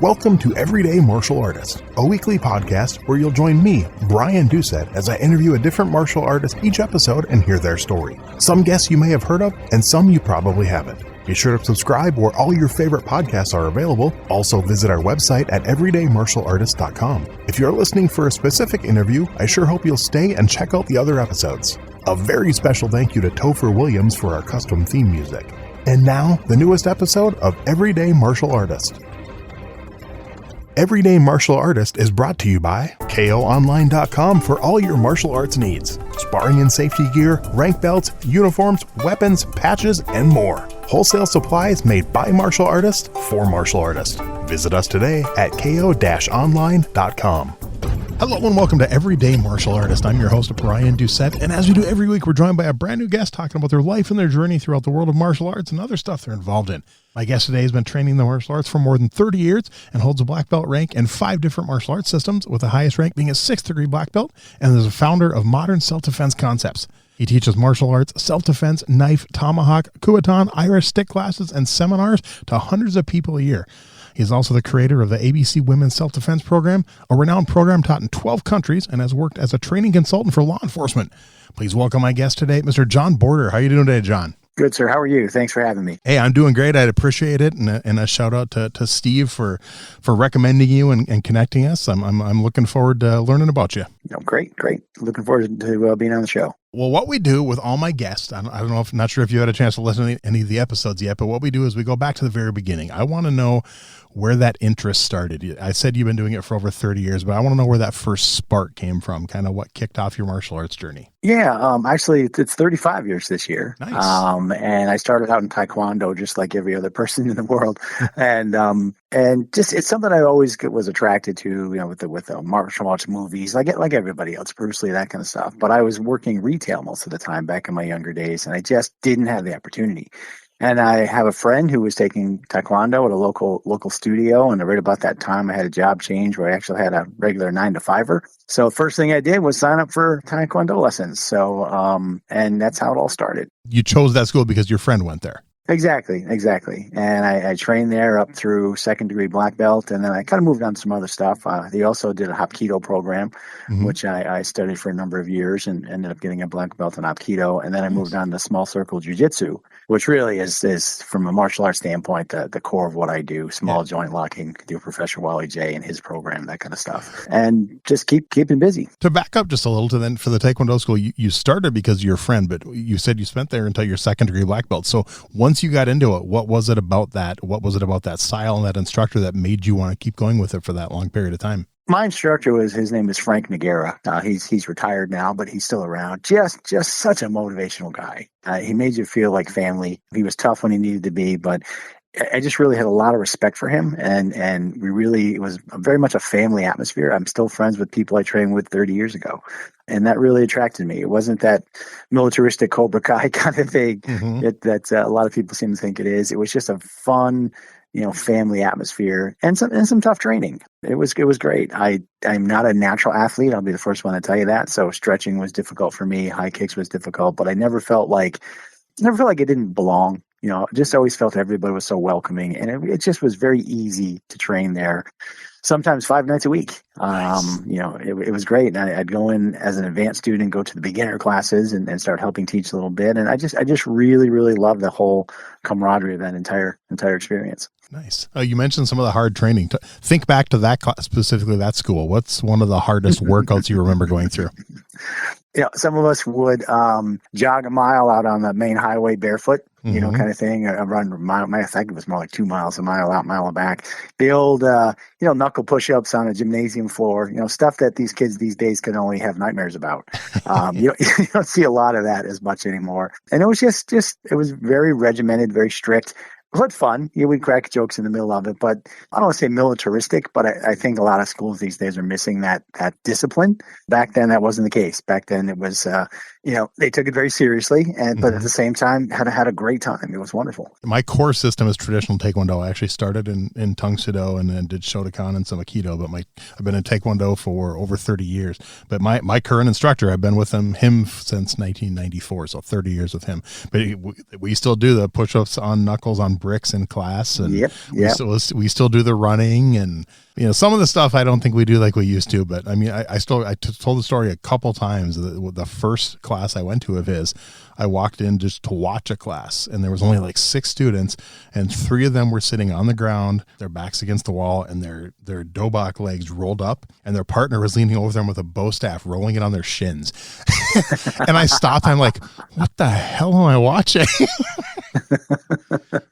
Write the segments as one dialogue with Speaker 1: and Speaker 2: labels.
Speaker 1: Welcome to Everyday Martial Artist, a weekly podcast where you'll join me, Brian Doucette, as I interview a different martial artist each episode and hear their story. Some guests you may have heard of, and some you probably haven't. Be sure to subscribe where all your favorite podcasts are available. Also visit our website at everydaymartialartist.com. If you're listening for a specific interview, I sure hope you'll stay and check out the other episodes. A very special thank you to Topher Williams for our custom theme music. And now, the newest episode of Everyday Martial Artist. Everyday Martial Artist is brought to you by KOOnline.com for all your martial arts needs. Sparring and safety gear, rank belts, uniforms, weapons, patches, and more. Wholesale supplies made by martial artists for martial artists. Visit us today at ko-online.com. Hello and welcome to Everyday Martial Artist. I'm your host, Brian Doucette, and as we do every week, we're joined by a brand new guest talking about their life and their journey throughout the world of martial arts and other stuff they're involved in. My guest today has been training the martial arts for more than 30 years and holds a black belt rank in 5 different martial arts systems, with the highest rank being a 6th degree black belt, and is a founder of Modern Self-Defense Concepts. He teaches martial arts, self-defense, knife, tomahawk, Kubotan, Irish stick classes, and seminars to hundreds of people a year. He is also the creator of the ABC Women's Self-Defense Program, a renowned program taught in 12 countries, and has worked as a training consultant for law enforcement. Please welcome my guest today, Mr. John Borter. How are you doing today, John?
Speaker 2: Good, sir. How are you? Thanks for having me.
Speaker 1: Hey, I'm doing great. I'd appreciate it. And a shout out to Steve for recommending you and connecting us. I'm looking forward to learning about you.
Speaker 2: Oh, great. Looking forward to being on the show.
Speaker 1: Well, what we do with all my guests, I don't know, not sure if you had a chance to listen to any of the episodes yet, but what we do is we go back to the very beginning. I want to know where that interest started. I said you've been doing it for over 30 years, but I want to know where that first spark came from, kind of what kicked off your martial arts journey.
Speaker 2: Yeah, actually, it's 35 years this year.
Speaker 1: Nice.
Speaker 2: And I started out in Taekwondo just like every other person in the world. And just it's something I always was attracted to, you know, with the martial arts movies, like everybody else, Bruce Lee, that kind of stuff. But I was working retail most of the time back in my younger days, and I just didn't have the opportunity. And I have a friend who was taking Taekwondo at a local studio, and right about that time I had a job change where I actually had a regular 9-to-5er. So first thing I did was sign up for Taekwondo lessons. So and that's how it all started.
Speaker 1: You chose that school because your friend went there.
Speaker 2: Exactly. And I trained there up through 2nd degree black belt, and then I kind of moved on to some other stuff. They also did a Hapkido program, which I studied for a number of years and ended up getting a black belt in Hapkido. And then I moved on to small circle jiu-jitsu, which really is from a martial arts standpoint, the core of what I do. Small joint locking, do Professor Wally J and his program, that kind of stuff. And just keeping busy. To back up just a little to then for the Taekwondo school, you started because of your friend, but you said you spent there until your 2nd degree black belt. So once you got into it, what was it about that? What was it about that style and that instructor that made you want to keep going with it for that long period of time? My instructor his name is Frank Noguera. He's retired now, but he's still around. Just such a motivational guy. He made you feel like family. He was tough when he needed to be, but I just really had a lot of respect for him. And it was very much a family atmosphere. I'm still friends with people I trained with 30 years ago. And that really attracted me. It wasn't that militaristic Cobra Kai kind of thing that a lot of people seem to think it is. It was just a fun, family atmosphere and some tough training. It was great. I'm not a natural athlete. I'll be the first one to tell you that. So stretching was difficult for me. High kicks was difficult, but I never felt like it didn't belong. Just always felt everybody was so welcoming, and it just was very easy to train there. Sometimes 5 nights a week. Nice. It was great. And I'd go in as an advanced student, go to the beginner classes and start helping teach a little bit. And I just really, really loved the whole camaraderie of that entire experience.
Speaker 1: Nice. You mentioned some of the hard training. Think back to that class, specifically that school. What's one of the hardest workouts you remember going through?
Speaker 2: Some of us would jog a mile out on the main highway barefoot, kind of thing. Run a mile. I think it was more like 2 miles, a mile out, mile back. The old, knuckle push-ups on a gymnasium floor. Stuff that these kids these days can only have nightmares about. You don't see a lot of that as much anymore. And it was just it was very regimented, very strict. But fun. We'd crack jokes in the middle of it, but I don't want to say militaristic, but I think a lot of schools these days are missing that discipline. Back then, that wasn't the case. Back then, it was, they took it very seriously, but at the same time, had a great time. It was wonderful. My core system is traditional Taekwondo. I actually started in Tang Soo Do and then did Shotokan and some Aikido, but I've been in Taekwondo for over 30 years. But my current instructor, I've been with him since 1994, so 30 years with him. But we still do the push-ups on knuckles, on
Speaker 1: bricks in class, and
Speaker 2: Yep.
Speaker 1: we still do the running, and some of the stuff I don't think we do like we used to. But I mean, I told the story a couple times. The first class I went to of his, I walked in just to watch a class, and there was only like 6 students, and 3 of them were sitting on the ground, their backs against the wall, and their dobok legs rolled up, and their partner was leaning over them with a bow staff, rolling it on their shins. And I stopped. I'm like, what the hell am I watching?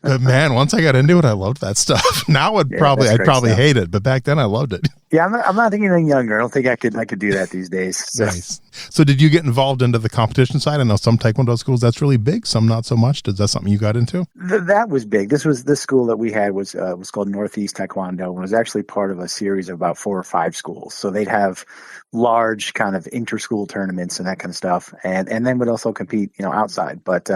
Speaker 1: But man, once I got into it, I loved that stuff. Now I'd probably hate it, but back then I loved it.
Speaker 2: Yeah, I'm not thinking anything younger. I don't think I could do that these days. So.
Speaker 1: Nice. So did you get involved into the competition side? I know some Taekwondo schools that's really big, some not so much. Is that something you got into?
Speaker 2: That was big. This school that we had was called Northeast Taekwondo, and was actually part of a series of about 4 or 5 schools. So they'd have large kind of inter-school tournaments and that kind of stuff, and then would also compete, outside. But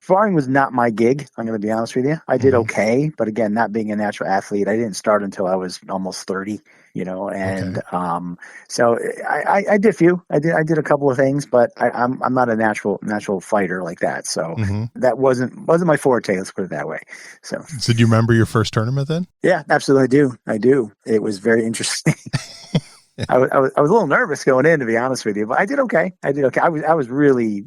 Speaker 2: sparring was not my gig. I'm going to be honest with you. I did okay, but again, not being a natural athlete, I didn't start until I was almost 30. And so I did a few. I did a couple of things, but I'm not a natural fighter like that. So that wasn't my forte. Let's put it that way. So
Speaker 1: do you remember your first tournament then?
Speaker 2: Yeah, absolutely. I do. It was very interesting. I was a little nervous going in, to be honest with you, but I did okay. I was really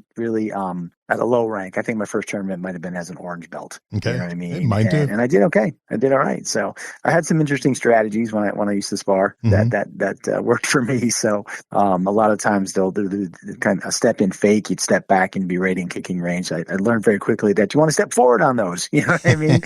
Speaker 2: at a low rank. I think my first tournament might have been as an orange belt.
Speaker 1: Okay.
Speaker 2: You know what I mean?
Speaker 1: Mine too.
Speaker 2: And I did okay. I did all right. So I had some interesting strategies when I used to spar that worked for me. So a lot of times they'll do kind of a step in fake. You'd step back and be ready in kicking range. I learned very quickly that you want to step forward on those. You know what I mean?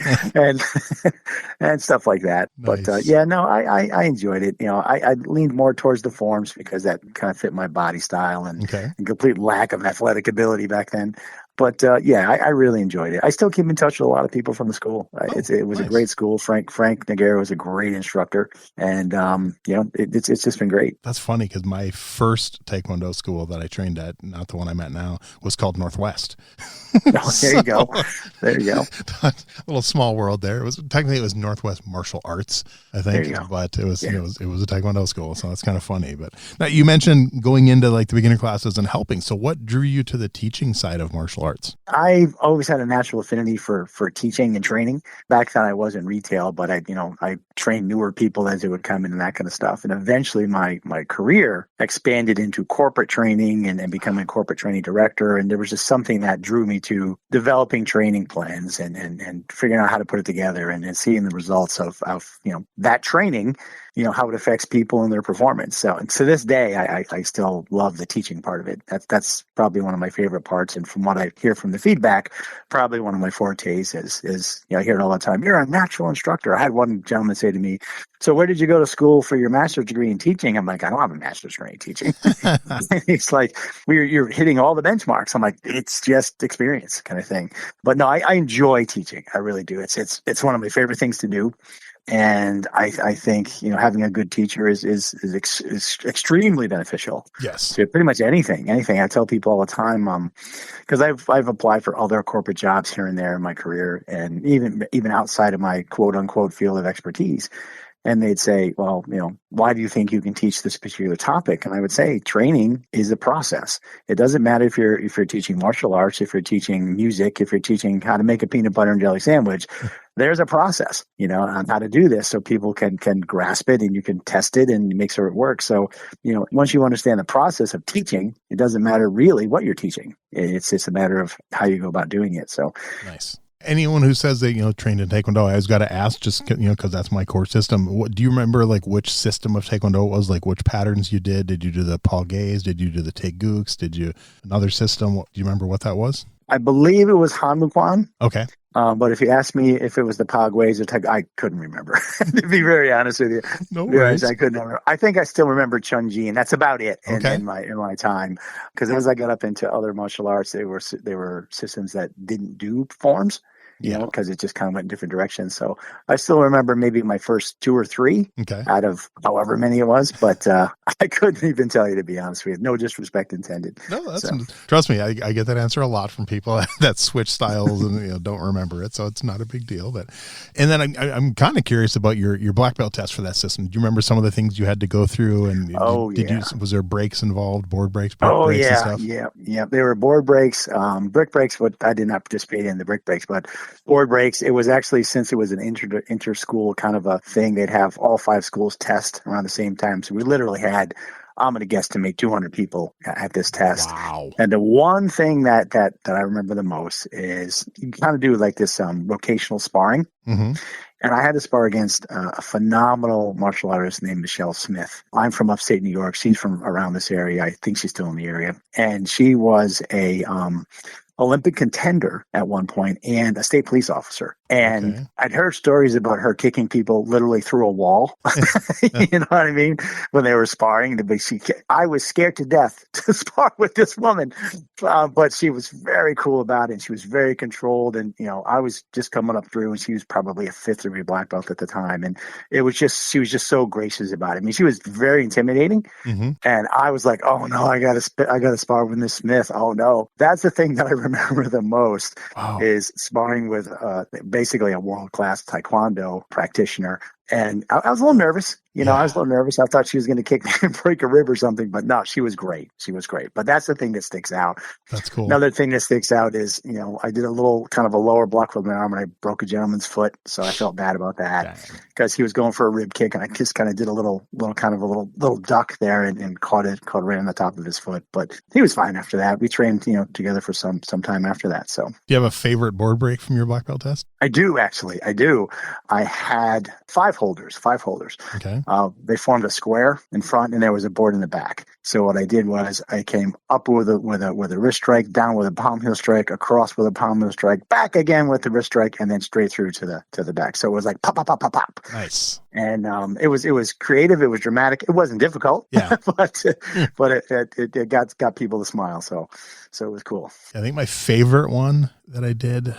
Speaker 2: and stuff like that.
Speaker 1: Nice.
Speaker 2: But I enjoyed it. I leaned more towards the forms because that kind of fit my body style and complete lack of athletic ability back then. But I really enjoyed it. I still keep in touch with a lot of people from the school. It was nice. A great school. Frank Nagaro was a great instructor, and it's just been great.
Speaker 1: That's funny because my first Taekwondo school that I trained at, not the one I'm at now, was called Northwest.
Speaker 2: There you go.
Speaker 1: A little small world there. It was Northwest Martial Arts, I think.
Speaker 2: There you go.
Speaker 1: But it was a Taekwondo school, so that's kind of funny. But now you mentioned going into like the beginner classes and helping. So what drew you to the teaching side of martial arts?
Speaker 2: I've always had a natural affinity for teaching and training. Back then I was in retail, but I trained newer people as they would come in and that kind of stuff. And eventually my career expanded into corporate training and becoming a corporate training director. And there was just something that drew me to developing training plans and figuring out how to put it together and seeing the results of that training, how it affects people and their performance. So to this day, I still love the teaching part of it. That's probably one of my favorite parts. And from what I hear from the feedback, probably one of my fortes is I hear it all the time. You're a natural instructor. I had one gentleman say to me, so where did you go to school for your master's degree in teaching? I'm like, I don't have a master's degree in teaching. He's like, you're hitting all the benchmarks. I'm like, it's just experience kind of thing. But no, I enjoy teaching. I really do. It's one of my favorite things to do. And I think having a good teacher is extremely beneficial.
Speaker 1: Yes,
Speaker 2: to pretty much anything. I tell people all the time, because I've applied for other corporate jobs here and there in my career, and even outside of my quote unquote field of expertise. And they'd say, well, why do you think you can teach this particular topic? And I would say training is a process. It doesn't matter if you're teaching martial arts, if you're teaching music, if you're teaching how to make a peanut butter and jelly sandwich. There's a process, on how to do this so people can grasp it and you can test it and make sure it works. So, once you understand the process of teaching, it doesn't matter really what you're teaching. It's just a matter of how you go about doing it. So
Speaker 1: nice. Anyone who says they trained in Taekwondo, I always got to ask, just because that's my core system. What do you remember? Like which system of Taekwondo it was? Like which patterns you did? Did you do the Paul Gaze? Did you do the Taeguk's? Did you another system? Do you remember what that was?
Speaker 2: I believe it was Hanmukwan.
Speaker 1: Okay.
Speaker 2: But if you asked me if it was the Pogways or I couldn't remember. To be very honest with you,
Speaker 1: no worries.
Speaker 2: I couldn't remember. I think I still remember Chunji, and that's about it in my time. Because as I got up into other martial arts, they were systems that didn't do forms. Because it just kind of went in different directions. So I still remember maybe my first 2 or 3 out of however many it was, but I couldn't even tell you, to be honest with you. No disrespect intended.
Speaker 1: No, trust me, I get that answer a lot from people that switch styles and don't remember it, so it's not a big deal. And then I'm kind of curious about your black belt test for that system. Do you remember some of the things you had to go through? And was there breaks involved, board breaks, brick breaks and stuff?
Speaker 2: Yeah. There were board breaks, brick breaks. But I did not participate in the brick breaks, but board breaks. It was actually, since it was an inter-school kind of a thing, they'd have all 5 schools test around the same time. So we literally had, I'm going to guesstimate, 200 people at this test.
Speaker 1: Wow.
Speaker 2: And the one thing that I remember the most is you kind of do like this rotational sparring.
Speaker 1: Mm-hmm.
Speaker 2: And I had to spar against a phenomenal martial artist named Michelle Smith. I'm from upstate New York. She's from around this area. I think she's still in the area. And she was a Olympic contender at one point and a state police officer. And I'd heard stories about her kicking people literally through a wall. You know what I mean? When they were sparring, I was scared to death to spar with this woman, but she was very cool about it. And she was very controlled. And, you know, I was just coming up through, and she was probably a 5th degree black belt at the time. And she was just so gracious about it. I mean, she was very intimidating. Mm-hmm. And I was like, oh no, I gotta spar with Miss Smith. Oh no. That's the thing that I remember the most. Wow. Is sparring with basically a world-class taekwondo practitioner. And I was a little nervous. You know, I was a little nervous. I thought she was going to kick me and break a rib or something, but no, she was great. She was great. But that's the thing that sticks out.
Speaker 1: That's cool.
Speaker 2: Another thing that sticks out is, you know, I did a little kind of a lower block with my arm, and I broke a gentleman's foot. So I felt bad about that because he was going for a rib kick, and I just kind of did a little duck there and caught it right on the top of his foot. But he was fine after that. We trained, you know, together for some time after that. So, do
Speaker 1: you have a favorite board break from your black belt test?
Speaker 2: I do, actually. I do. I had 5 holders.
Speaker 1: Okay.
Speaker 2: They formed a square in front, and there was a board in the back. So what I did was I came up with a wrist strike, down with a palm heel strike, across with a palm heel strike, back again with the wrist strike, and then straight through to the back. So it was like pop, pop, pop, pop, pop.
Speaker 1: Nice.
Speaker 2: And it was creative. It was dramatic. It wasn't difficult. Yeah. but it got people to smile. So it was cool.
Speaker 1: I think my favorite one that I did.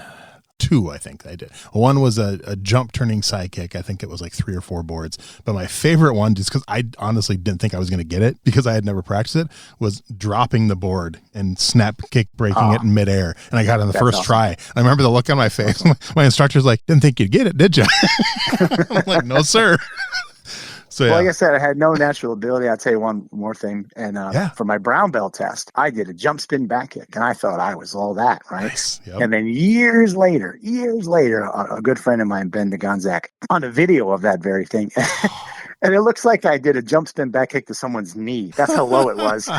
Speaker 1: 2, I think I did. One was a jump turning side kick. I think it was like 3 or 4 boards. But my favorite one, just because I honestly didn't think I was going to get it because I had never practiced it, was dropping the board and snap kick breaking it in midair. And I got it on the first try. And I remember the look on my face. My instructor's like, didn't think you'd get it, did you? I'm like, no, sir. So,
Speaker 2: well, like I said, I had no natural ability. I'll tell you one more thing. And for my brown belt test, I did a jump spin back kick, and I thought I was all that, right?
Speaker 1: Nice. Yep.
Speaker 2: And then years later, a good friend of mine, Ben DeGonzak, on a video of that very thing. And it looks like I did a jump spin back kick to someone's knee. That's how low it was.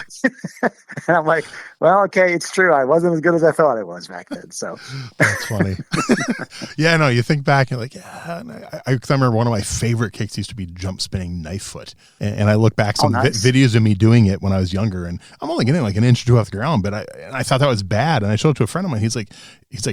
Speaker 2: And I'm like, well, okay, it's true. I wasn't as good as I thought I was back then. So
Speaker 1: that's funny. Yeah, no, you think back and like, I remember one of my favorite kicks used to be jump spinning knife foot. And I look back some videos of me doing it when I was younger, and I'm only getting like an inch or 2 off the ground, but I thought that was bad. And I showed it to a friend of mine. He's like,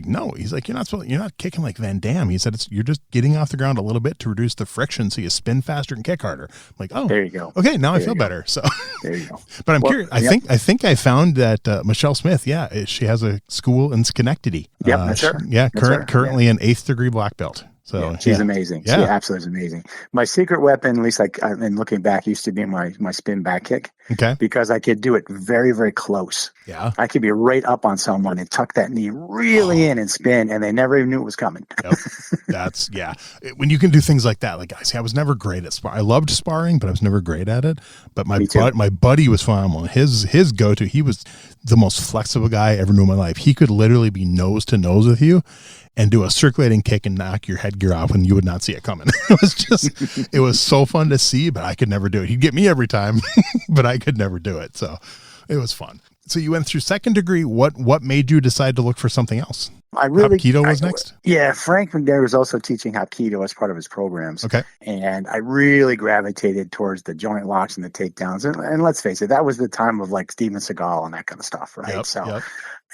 Speaker 1: no, you're not kicking like Van Damme. He said, you're just getting off the ground a little bit to reduce the friction so you spin faster and kick harder. I'm like, oh,
Speaker 2: there you go.
Speaker 1: Okay, now I feel better. So
Speaker 2: there you go.
Speaker 1: But I'm curious. I think I found that Michelle Smith, she has a school in Schenectady.
Speaker 2: Yep, that's her.
Speaker 1: Currently an 8th degree black belt. So
Speaker 2: she's amazing. Yeah. She absolutely is amazing. My secret weapon, at least and looking back, used to be my spin back kick.
Speaker 1: Okay.
Speaker 2: Because I could do it very, very close.
Speaker 1: Yeah.
Speaker 2: I could be right up on someone and tuck that knee really in and spin, and they never even knew it was coming.
Speaker 1: Yep. That's when you can do things like that. Like, I was never great at sparring. I loved sparring, but I was never great at it. But my buddy was phenomenal. His go-to, he was the most flexible guy I ever knew in my life. He could literally be nose to nose with you and do a circulating kick and knock your headgear off when you would not see it coming. It was so fun to see, but I could never do it. He'd get me every time, but I could never do it. So it was fun. So you went through 2nd degree. What made you decide to look for something else? Hapkido was next?
Speaker 2: Yeah, Frank McNair was also teaching Hapkido as part of his programs.
Speaker 1: Okay.
Speaker 2: And I really gravitated towards the joint locks and the takedowns. And let's face it, that was the time of like Steven Seagal and that kind of stuff, right?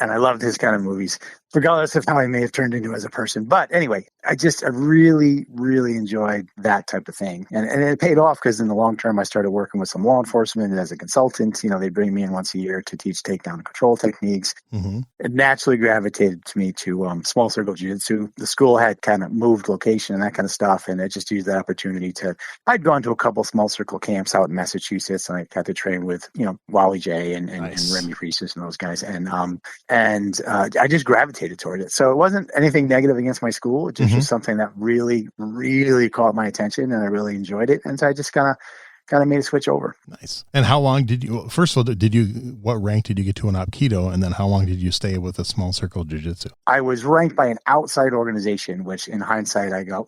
Speaker 2: And I loved his kind of movies, regardless of how he may have turned into as a person. But anyway, I really, really enjoyed that type of thing. And it paid off because in the long term, I started working with some law enforcement as a consultant. You know, they bring me in once a year to teach takedown and control techniques. Mm-hmm. It naturally gravitated to me to small circle jiu-jitsu. The school had kind of moved location and that kind of stuff. And I just used that opportunity I'd gone to a couple small circle camps out in Massachusetts, and I got to train with, Wally J and Remy Priestess and those guys. And I just gravitated toward it. So it wasn't anything negative against my school. It just was something that really, really caught my attention, and I really enjoyed it. And so I just kind of kind of made a switch over.
Speaker 1: Nice. And how long first of all, what rank did you get to in Aikido? And then how long did you stay with a small circle jiu-jitsu?
Speaker 2: I was ranked by an outside organization, which in hindsight, I go,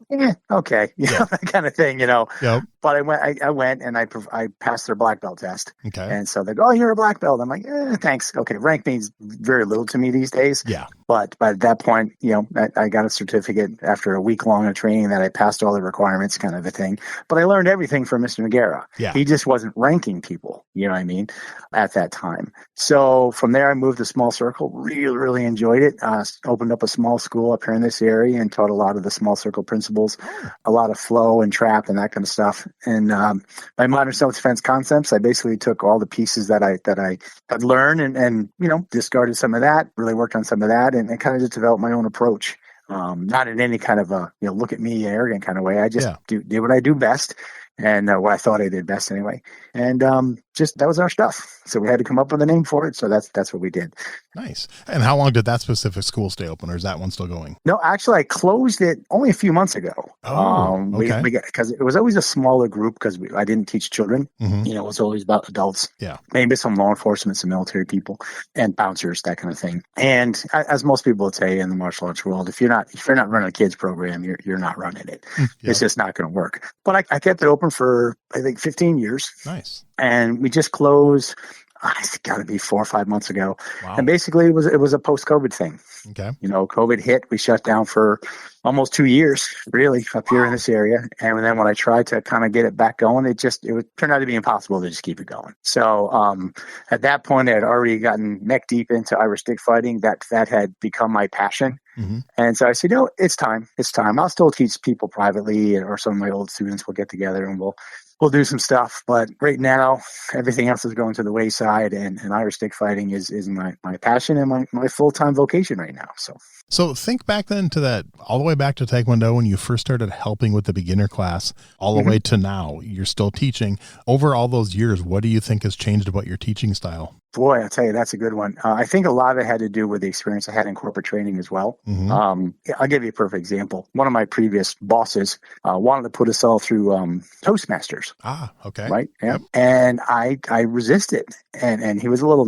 Speaker 2: okay, that kind of thing,
Speaker 1: Yep.
Speaker 2: But I went and I passed their black belt test.
Speaker 1: Okay.
Speaker 2: And so they go, oh, you're a black belt. I'm like, thanks. Okay. Rank means very little to me these days.
Speaker 1: Yeah.
Speaker 2: But at that point, I got a certificate after a week long of training that I passed all the requirements, kind of a thing. But I learned everything from Mr. Noguera.
Speaker 1: Yeah.
Speaker 2: He just wasn't ranking people, you know what I mean, at that time. So from there, I moved to small circle, really, really enjoyed it. Opened up a small school up here in this area and taught a lot of the small circle principles, a lot of flow and trap and that kind of stuff. And my modern self-defense concepts, I basically took all the pieces that I had learned and discarded some of that, really worked on some of that, and kind of just developed my own approach. Not in any kind of a, look at me arrogant kind of way. I just did what I do best. And what I thought I did best anyway. And that was our stuff. So we had to come up with a name for it. So that's what we did.
Speaker 1: Nice. And how long did that specific school stay open, or is that one still going?
Speaker 2: No, actually, I closed it only a few months ago.
Speaker 1: Oh, okay.
Speaker 2: Because it was always a smaller group because I didn't teach children.
Speaker 1: Mm-hmm.
Speaker 2: It was always about adults.
Speaker 1: Yeah.
Speaker 2: Maybe some law enforcement, some military people, and bouncers, that kind of thing. And as most people would say in the martial arts world, if you're not running a kids program, you're not running it. Yep. It's just not going to work. But I kept it open for, I think, 15 years.
Speaker 1: Nice.
Speaker 2: And we just closed, it's got to be 4 or 5 months ago.
Speaker 1: Wow.
Speaker 2: And basically it was a post-COVID thing.
Speaker 1: Okay.
Speaker 2: COVID hit, we shut down for almost 2 years, really, up here in this area. And then when I tried to kind of get it back going, it turned out to be impossible to just keep it going. So at that point, I had already gotten neck deep into Irish stick fighting. That had become my passion. Mm-hmm. And so I said, it's time. It's time. I'll still teach people privately, or some of my old students will get together and we'll do some stuff. But right now, everything else is going to the wayside, and Irish stick fighting is my passion and my full-time vocation right now.
Speaker 1: So think back then to that, all the way back to Taekwondo when you first started helping with the beginner class, all the way to now. You're still teaching. Over all those years, what do you think has changed about your teaching style?
Speaker 2: Boy, I'll tell you, that's a good one. I think a lot of it had to do with the experience I had in corporate training as well. Mm-hmm. I'll give you a perfect example. One of my previous bosses wanted to put us all through Toastmasters.
Speaker 1: Ah, okay.
Speaker 2: Right? Yeah. Yep. And I resisted. And he was a little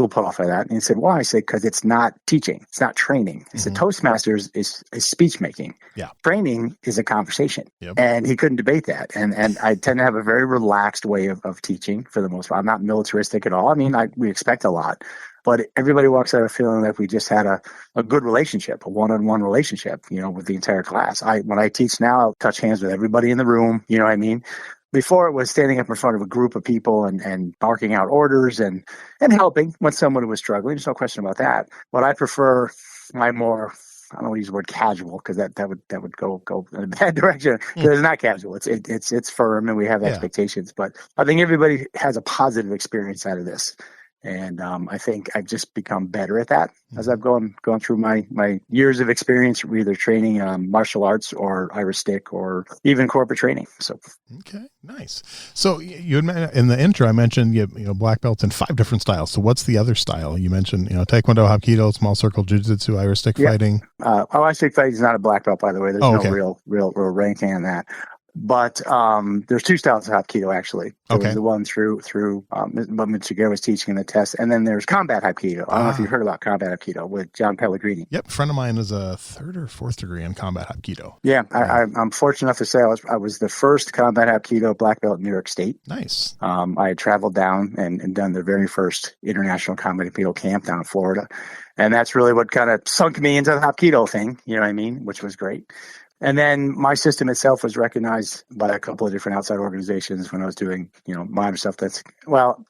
Speaker 2: put off by that. And he said, why? I said, because it's not teaching. It's not training. He said, Toastmasters is speech making. Yeah. Training is a conversation. Yep. And he couldn't debate that. And I tend to have a very relaxed way of teaching for the most part. I'm not militaristic at all. I mean, we expect a lot, but everybody walks out of feeling like we just had a good relationship, a one-on-one relationship, with the entire class. When I teach now, I'll touch hands with everybody in the room. You know what I mean? Before, it was standing up in front of a group of people and barking out orders and helping when someone was struggling. There's no question about that. But I prefer my more, I don't want to use the word casual, because that would go in a bad direction. Because it's not casual. It's firm, and we have expectations. But I think everybody has a positive experience out of this. And I think I've just become better at that as I've gone through my years of experience, either training martial arts or Irish stick or even corporate training. So
Speaker 1: okay, nice. So you in the intro, I mentioned black belts in 5 different styles. So what's the other style? You mentioned Taekwondo, Hapkido, small circle jiu-jitsu, Irish stick fighting.
Speaker 2: Irish stick fighting is not a black belt, by the way. There's no real ranking on that. But there's 2 styles of Hapkido, actually. There was the one through what Mitsuge was teaching in the test, and then there's combat Hapkido. I don't know if you've heard about combat Hapkido with John Pellegrini.
Speaker 1: Yep, a friend of mine is a 3rd or 4th degree in combat Hapkido.
Speaker 2: Yeah, I'm fortunate enough to say I was the first combat Hapkido black belt in New York State.
Speaker 1: Nice.
Speaker 2: I had traveled down and done the very first international combat Hapkido camp down in Florida, and that's really what kind of sunk me into the Hapkido thing. You know what I mean? Which was great. And then my system itself was recognized by a couple of different outside organizations when I was doing, modern stuff.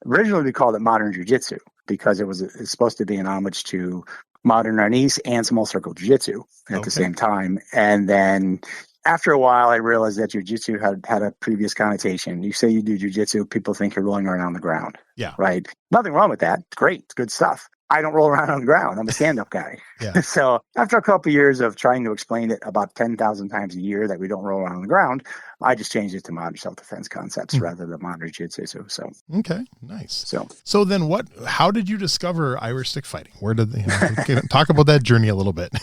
Speaker 2: Originally we called it modern jiu-jitsu because it's supposed to be an homage to modern Arnis and small circle jiu-jitsu at the same time. And then after a while, I realized that jiu-jitsu had a previous connotation. You say you do jiu-jitsu, people think you're rolling around on the ground. Yeah. Right. Nothing wrong with that. It's great. It's good stuff. I don't roll around on the ground. I'm a stand-up guy. Yeah. So after a couple of years of trying to explain it about 10,000 times a year that we don't roll around on the ground, I just changed it to modern self-defense concepts rather than modern jiu-jitsu. So
Speaker 1: okay, nice. So then how did you discover Irish stick fighting? Where did they talk about that journey a little bit?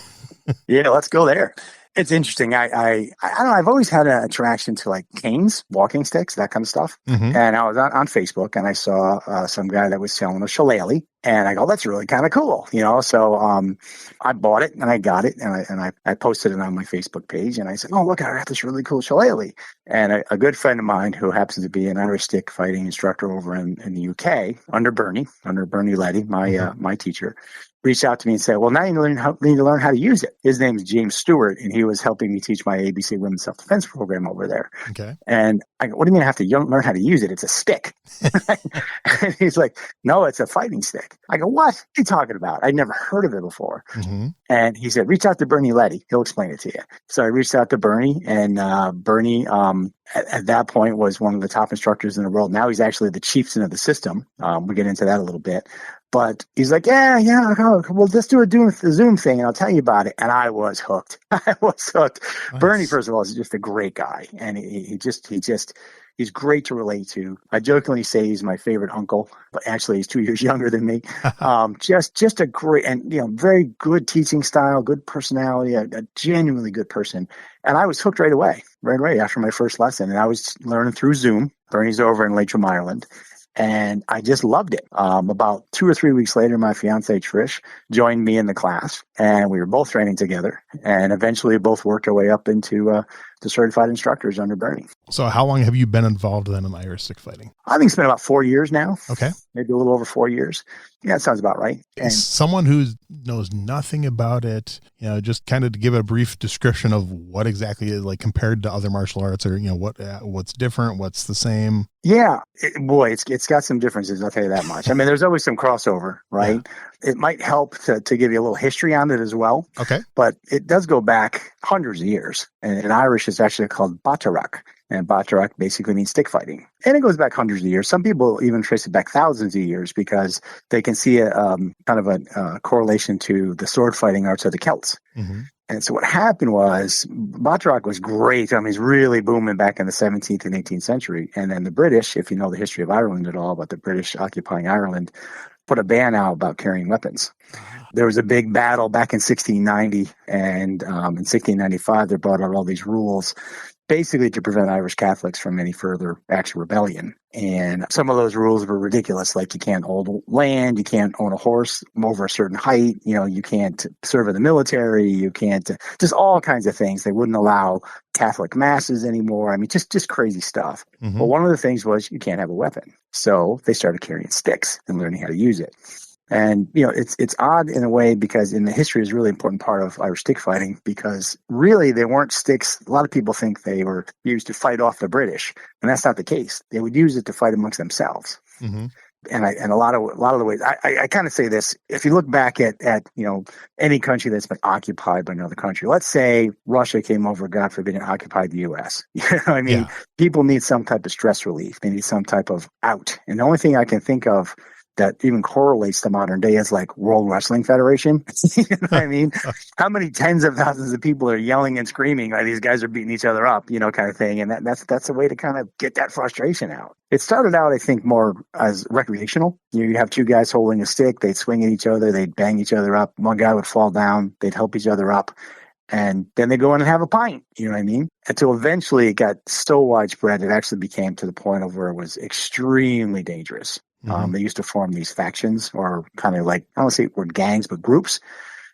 Speaker 2: Yeah, let's go there. It's interesting. I don't know. I've always had an attraction to like canes, walking sticks, that kind of stuff.
Speaker 1: Mm-hmm.
Speaker 2: And I was on Facebook and I saw some guy that was selling a shillelagh, and I go, that's really kind of cool, you know. So I bought it and I got it and I posted it on my Facebook page, and I said, oh, look, I got this really cool shillelagh. And a good friend of mine who happens to be an Irish stick fighting instructor over in the UK under Bernie Letty, my teacher, reached out to me and said, well, now you need to learn how to use it. His name is James Stewart, and he was helping me teach my ABC Women's Self-Defense program over there.
Speaker 1: Okay.
Speaker 2: And I go, what do you mean I have to learn how to use it? It's a stick. And he's like, no, it's a fighting stick. I go, what are you talking about? I'd never heard of it before.
Speaker 1: Mm-hmm.
Speaker 2: And he said, reach out to Bernie Letty. He'll explain it to you. So I reached out to Bernie, and Bernie, at that point, was one of the top instructors in the world. Now he's actually the chieftain of the system. We'll get into that a little bit. But he's like, yeah, we'll just do a Zoom thing, and I'll tell you about it. And I was hooked. I was hooked. Nice. Bernie, first of all, is just a great guy, and he's great to relate to. I jokingly say he's my favorite uncle, but actually he's 2 years younger than me. Just a great and very good teaching style, good personality, a genuinely good person. And I was hooked right away after my first lesson. And I was learning through Zoom. Bernie's over in Leitrim, Ireland. And I just loved it. About 2 or 3 weeks later, my fiance Trish joined me in the class, and we were both training together. And eventually, both worked our way up into the certified instructors under Bernie.
Speaker 1: So, how long have you been involved then in Irish stick fighting?
Speaker 2: I think it's been about 4 years now.
Speaker 1: Okay,
Speaker 2: maybe a little over 4 years. Yeah, that sounds about right. And
Speaker 1: someone who knows nothing about it, just kind of to give a brief description of what exactly is like compared to other martial arts, or what's different, what's the same.
Speaker 2: Yeah, it's got some differences. I'll tell you that much. I mean, there's always some crossover, right? Yeah. It might help to give you a little history on it as well.
Speaker 1: Okay,
Speaker 2: but it does go back hundreds of years. And in Irish, it's actually called Bataireacht. And Bataireacht basically means stick fighting. And it goes back hundreds of years. Some people even trace it back thousands of years because they can see a kind of a correlation to the sword fighting arts of the Celts. Mm-hmm. And so what happened was Bataireacht was great. I mean, it's really booming back in the 17th and 18th century. And then the British, if you know the history of Ireland at all, but the British occupying Ireland, put a ban out about carrying weapons. There was a big battle back in 1690, and in 1695, they brought out all these rules basically to prevent Irish Catholics from any further acts of rebellion. And some of those rules were ridiculous, like you can't own land, you can't own a horse over a certain height, you can't serve in the military, you can't, just all kinds of things. They wouldn't allow Catholic masses anymore. I mean, just crazy stuff. Mm-hmm. But one of the things was you can't have a weapon. So they started carrying sticks and learning how to use it. And, it's odd in a way because in the history is a really important part of Irish stick fighting because really they weren't sticks. A lot of people think they were used to fight off the British, and that's not the case. They would use it to fight amongst themselves. Mm-hmm. And a lot of the ways, I kind of say this, if you look back at any country that's been occupied by another country, let's say Russia came over, God forbid, and occupied the U.S. People need some type of stress relief. They need some type of out. And the only thing I can think of that even correlates to modern day is like World Wrestling Federation. You know what I mean? How many tens of thousands of people are yelling and screaming like these guys are beating each other up, kind of thing. And that's a way to kind of get that frustration out. It started out, I think, more as recreational. You have two guys holding a stick, they'd swing at each other, they'd bang each other up. One guy would fall down, they'd help each other up. And then they go in and have a pint, you know what I mean? Until eventually it got so widespread, it actually became to the point of where it was extremely dangerous. Mm-hmm. They used to form these factions or kind of like, I don't say word gangs, but groups.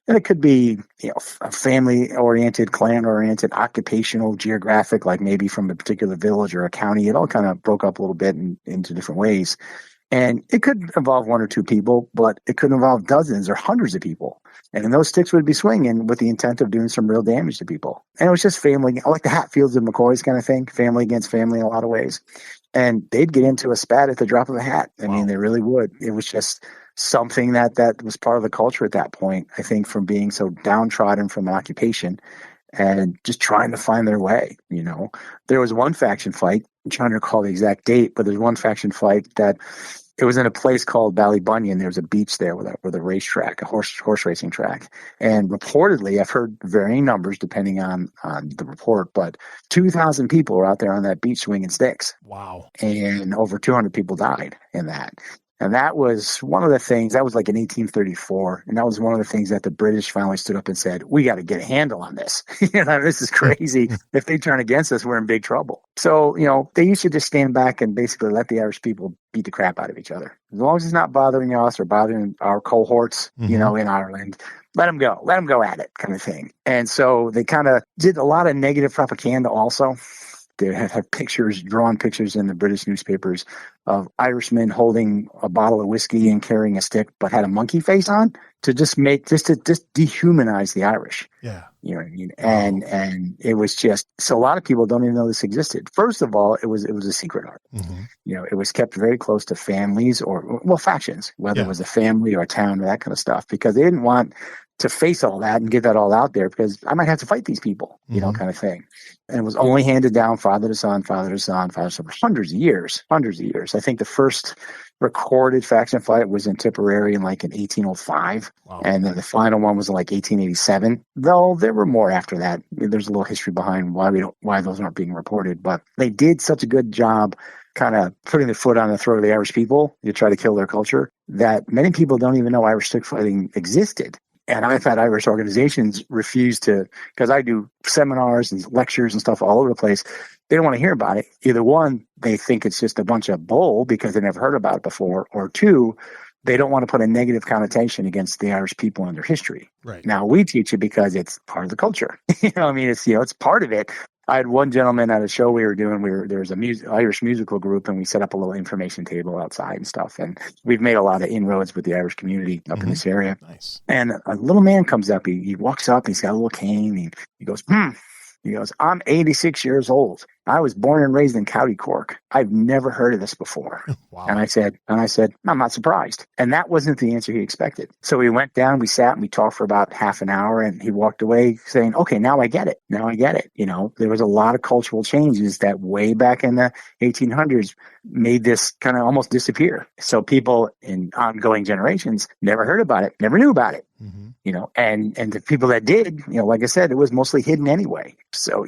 Speaker 2: And it could be, a family-oriented, clan-oriented, occupational, geographic, like maybe from a particular village or a county. It all kind of broke up a little bit into different ways. And it could involve one or two people, but it could involve dozens or hundreds of people. And then those sticks would be swinging with the intent of doing some real damage to people. And it was just family, like the Hatfields and McCoys kind of thing, family against family in a lot of ways. And they'd get into a spat at the drop of a hat. I mean, they really would. It was just something that was part of the culture at that point, I think, from being so downtrodden from an occupation and just trying to find their way, There was one faction fight, I'm trying to recall the exact date, but there's one faction fight that it was in a place called Ballybunion. There was a beach there with a racetrack, a horse racing track. And reportedly, I've heard varying numbers depending on the report, but 2,000 people were out there on that beach swinging sticks.
Speaker 1: Wow.
Speaker 2: And over 200 people died in that. And that was one of the things, that was like in 1834. And that was one of the things that the British finally stood up and said, we got to get a handle on this. This is crazy. If they turn against us, we're in big trouble. So, they used to just stand back and basically let the Irish people beat the crap out of each other. As long as it's not bothering us or bothering our cohorts, in Ireland, let them go at it, kind of thing. And so they kind of did a lot of negative propaganda also. They had pictures, drawn pictures in the British newspapers of Irishmen holding a bottle of whiskey and carrying a stick, but had a monkey face on to just dehumanize the Irish.
Speaker 1: Yeah.
Speaker 2: You know what I mean? And it was just, so a lot of people don't even know this existed. First of all, it was a secret art. It was kept very close to families or factions, whether it was a family or a town or that kind of stuff, because they didn't want to face all that and get that all out there, because I might have to fight these people, kind of thing. And it was only handed down father to son, father to son, father to son for hundreds of years. I think the first recorded faction fight was in Tipperary in 1805. Wow. And then the final one was in 1887. Though there were more after that. There's a little history behind why those aren't being reported. But they did such a good job kind of putting their foot on the throat of the Irish people to try to kill their culture that many people don't even know Irish stick fighting existed. And I've had Irish organizations refuse to, because I do seminars and lectures and stuff all over the place. They don't want to hear about it. Either one, they think it's just a bunch of bull because they never heard about it before, or two, they don't want to put a negative connotation against the Irish people and their history.
Speaker 1: Right. Now,
Speaker 2: we teach it because it's part of the culture. It's part of it. I had one gentleman at a show we were doing. There was a Irish musical group, and we set up a little information table outside and stuff. And we've made a lot of inroads with the Irish community up in this area.
Speaker 1: Nice. And
Speaker 2: a little man comes up. He walks up. He's got a little cane. He goes, He goes, I'm 86 years old. I was born and raised in County Cork. I've never heard of this before. Wow. And I said, I'm not surprised. And that wasn't the answer he expected. So we went down, we sat and we talked for about half an hour, and he walked away saying, okay, now I get it. There was a lot of cultural changes that way back in the 1800s made this kind of almost disappear. So people in ongoing generations never heard about it, never knew about it. And the people that did, like I said, it was mostly hidden anyway. So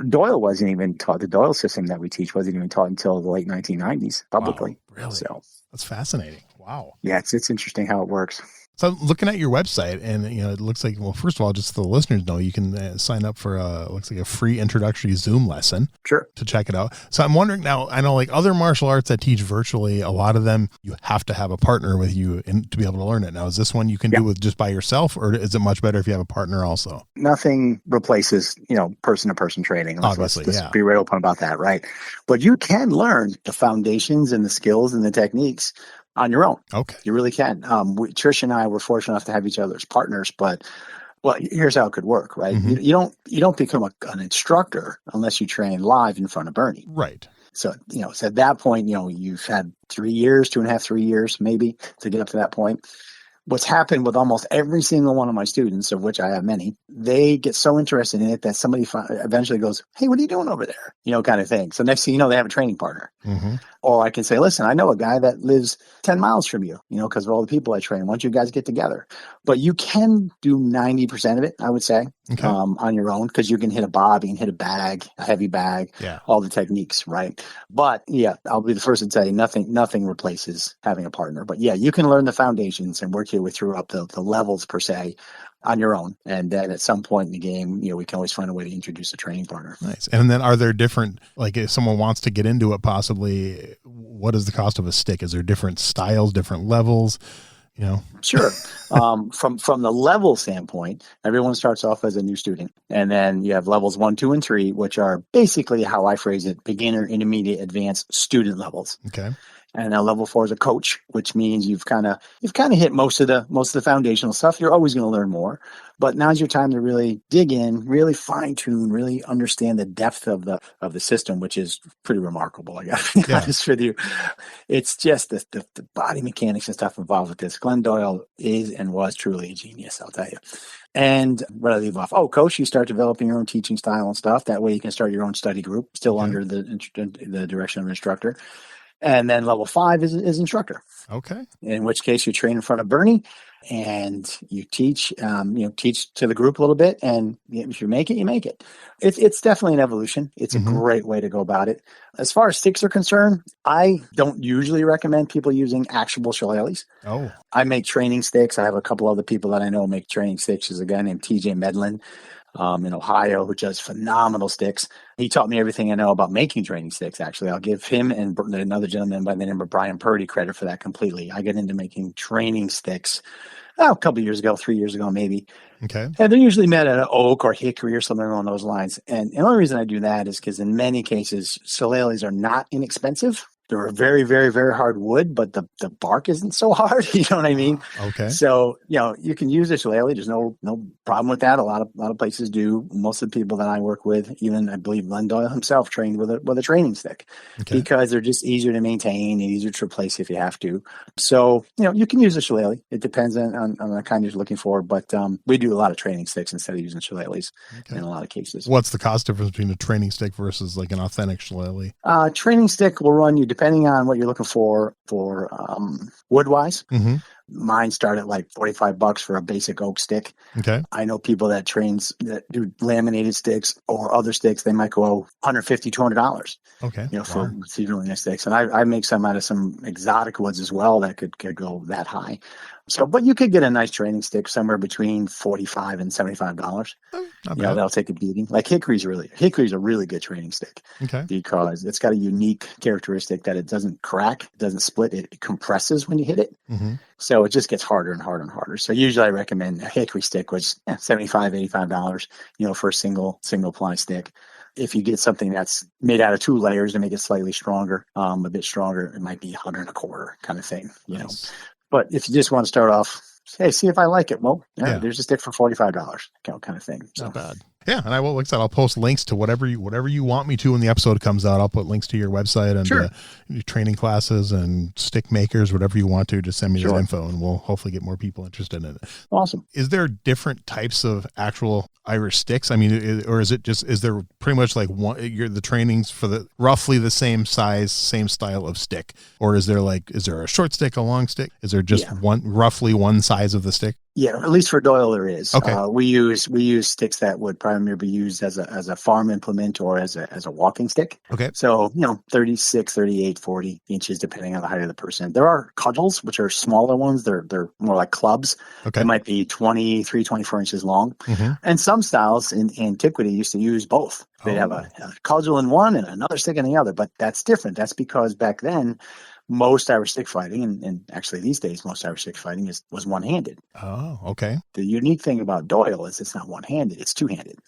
Speaker 2: Doyle wasn't even taught. The Doyle system that we teach wasn't even taught until the late 1990s publicly.
Speaker 1: Wow, really?
Speaker 2: So
Speaker 1: that's fascinating. Wow.
Speaker 2: Yeah, it's interesting how it works.
Speaker 1: So looking at your website, and it looks like, well, first of all, just so the listeners know, you can sign up for looks like a free introductory Zoom lesson.
Speaker 2: Sure.
Speaker 1: To check it out. So I'm wondering now, I know like other martial arts that teach virtually, a lot of them you have to have a partner with you to be able to learn it. Now, is this one you can do with just by yourself, or is it much better if you have a partner also? Nothing
Speaker 2: replaces, person to person training.
Speaker 1: Obviously,
Speaker 2: let's be real open about that, right? But you can learn the foundations and the skills and the techniques on your own.
Speaker 1: Okay.
Speaker 2: You really can. Trish and I were fortunate enough to have each other as partners, but here's how it could work, right?
Speaker 1: Mm-hmm.
Speaker 2: You don't become an instructor unless you train live in front of Bernie.
Speaker 1: Right.
Speaker 2: So, so at that point, you've had 3 years, 2.5, 3 years maybe to get up to that point. What's happened with almost every single one of my students, of which I have many, they get so interested in it that somebody eventually goes, hey, what are you doing over there? Kind of thing. So next thing you know, they have a training partner.
Speaker 1: Mm-hmm.
Speaker 2: Or I can say, listen, I know a guy that lives 10 miles from you, because of all the people I train. Why don't you guys get together? But you can do 90% of it, I would say,
Speaker 1: okay,
Speaker 2: on your own, because you can hit a bob, you can hit a bag, a heavy bag, all the techniques, right? But I'll be the first to tell you, nothing replaces having a partner. But you can learn the foundations and work your way through up the levels per se on your own. And then at some point in the game, we can always find a way to introduce a training partner.
Speaker 1: Nice. And then are there different, like if someone wants to get into it, possibly, what is the cost of a stick? Is there different styles, different levels?
Speaker 2: Sure. From the level standpoint, everyone starts off as a new student. And then you have levels 1, 2, and 3, which are basically how I phrase it, beginner, intermediate, advanced student levels.
Speaker 1: Okay.
Speaker 2: And now level 4 is a coach, which means you've kind of hit most of the foundational stuff. You're always going to learn more, but now's your time to really dig in, really fine tune, really understand the depth of the system, which is pretty remarkable. I got to be honest with you. It's just the body mechanics and stuff involved with this. Glenn Doyle is and was truly a genius, I'll tell you. And where I leave off, coach, you start developing your own teaching style and stuff. That way you can start your own study group, still under the direction of an instructor. And then level 5 is instructor.
Speaker 1: Okay.
Speaker 2: In which case you train in front of Bernie. and you teach, teach to the group a little bit. And if you make it, you make it. It's definitely an evolution. It's a great way to go about it. As far as sticks are concerned, I don't usually recommend people using actual shillelaghs.
Speaker 1: Oh,
Speaker 2: I make training sticks. I have a couple other people that I know make training sticks. There's a guy named TJ Medlin in Ohio who does phenomenal sticks. He taught me everything I know about making training sticks, actually. I'll give him and another gentleman by the name of Brian Purdy credit for that completely. I got into making training sticks a couple of years ago, 3 years ago, maybe.
Speaker 1: okay.
Speaker 2: And they're usually made out of oak or hickory or something along those lines. And the only reason I do that is because in many cases, shillelaghs are not inexpensive. They're a very, very, very hard wood, but the bark isn't so hard. You know what I mean?
Speaker 1: Okay.
Speaker 2: So, you can use a shillelagh. There's no problem with that. A lot of places do. Most of the people that I work with, even I believe Len Doyle himself trained with a training stick because they're just easier to maintain and easier to replace if you have to. So, you can use a shillelagh. It depends on the kind you're looking for, but we do a lot of training sticks instead of using shillelaghs in a lot of cases.
Speaker 1: What's the cost difference between a training stick versus like an authentic shillelagh?
Speaker 2: Training stick will run you, depending on what you're looking for wood wise.
Speaker 1: Mm-hmm.
Speaker 2: Mine start at like $45 for a basic oak stick.
Speaker 1: Okay.
Speaker 2: I know people that do laminated sticks or other sticks. They might go $150, $200.
Speaker 1: Okay.
Speaker 2: For really nice sticks. And I make some out of some exotic woods as well that could go that high. So, but you could get a nice training stick somewhere between $45 and $75. That'll take a beating. Like hickory's a really good training stick.
Speaker 1: Okay.
Speaker 2: Because it's got a unique characteristic that it doesn't crack, it doesn't split, it compresses when you hit it.
Speaker 1: Mm-hmm.
Speaker 2: So it just gets harder and harder and harder. So usually I recommend a hickory stick, which is $75, $85, for a single ply stick. If you get something that's made out of 2 layers to make it slightly stronger, a bit stronger, it might be $125 kind of thing,
Speaker 1: Nice.
Speaker 2: But if you just want to start off, hey, see if I like it. Well, there's a stick for $45, kind of thing. So.
Speaker 1: Not bad. Yeah, and like I said, I'll post links to whatever you want me to when the episode comes out. I'll put links to your website and your training classes and stick makers, whatever you want to. Just send me that info, and we'll hopefully get more people interested in it.
Speaker 2: Awesome.
Speaker 1: Is there different types of actual Irish sticks? I mean, or is there pretty much like the trainings for the roughly the same size, same style of stick, or is there a short stick, a long stick? Is there just roughly one size of the stick?
Speaker 2: Yeah, at least for Doyle there is.
Speaker 1: Okay.
Speaker 2: We use sticks that would primarily be used as a farm implement or as a walking stick.
Speaker 1: Okay.
Speaker 2: So, 36, 38, 40 inches, depending on the height of the person. There are cudgels, which are smaller ones. They're more like clubs.
Speaker 1: Okay.
Speaker 2: They might be 23, 24 inches long. Mm-hmm. And some styles in antiquity used to use both. They'd have a cudgel in one and another stick in the other, but that's different. That's because back then, most Irish stick fighting, and actually these days, most Irish stick fighting was one-handed.
Speaker 1: Oh, okay.
Speaker 2: The unique thing about Doyle is it's not one-handed, it's two-handed.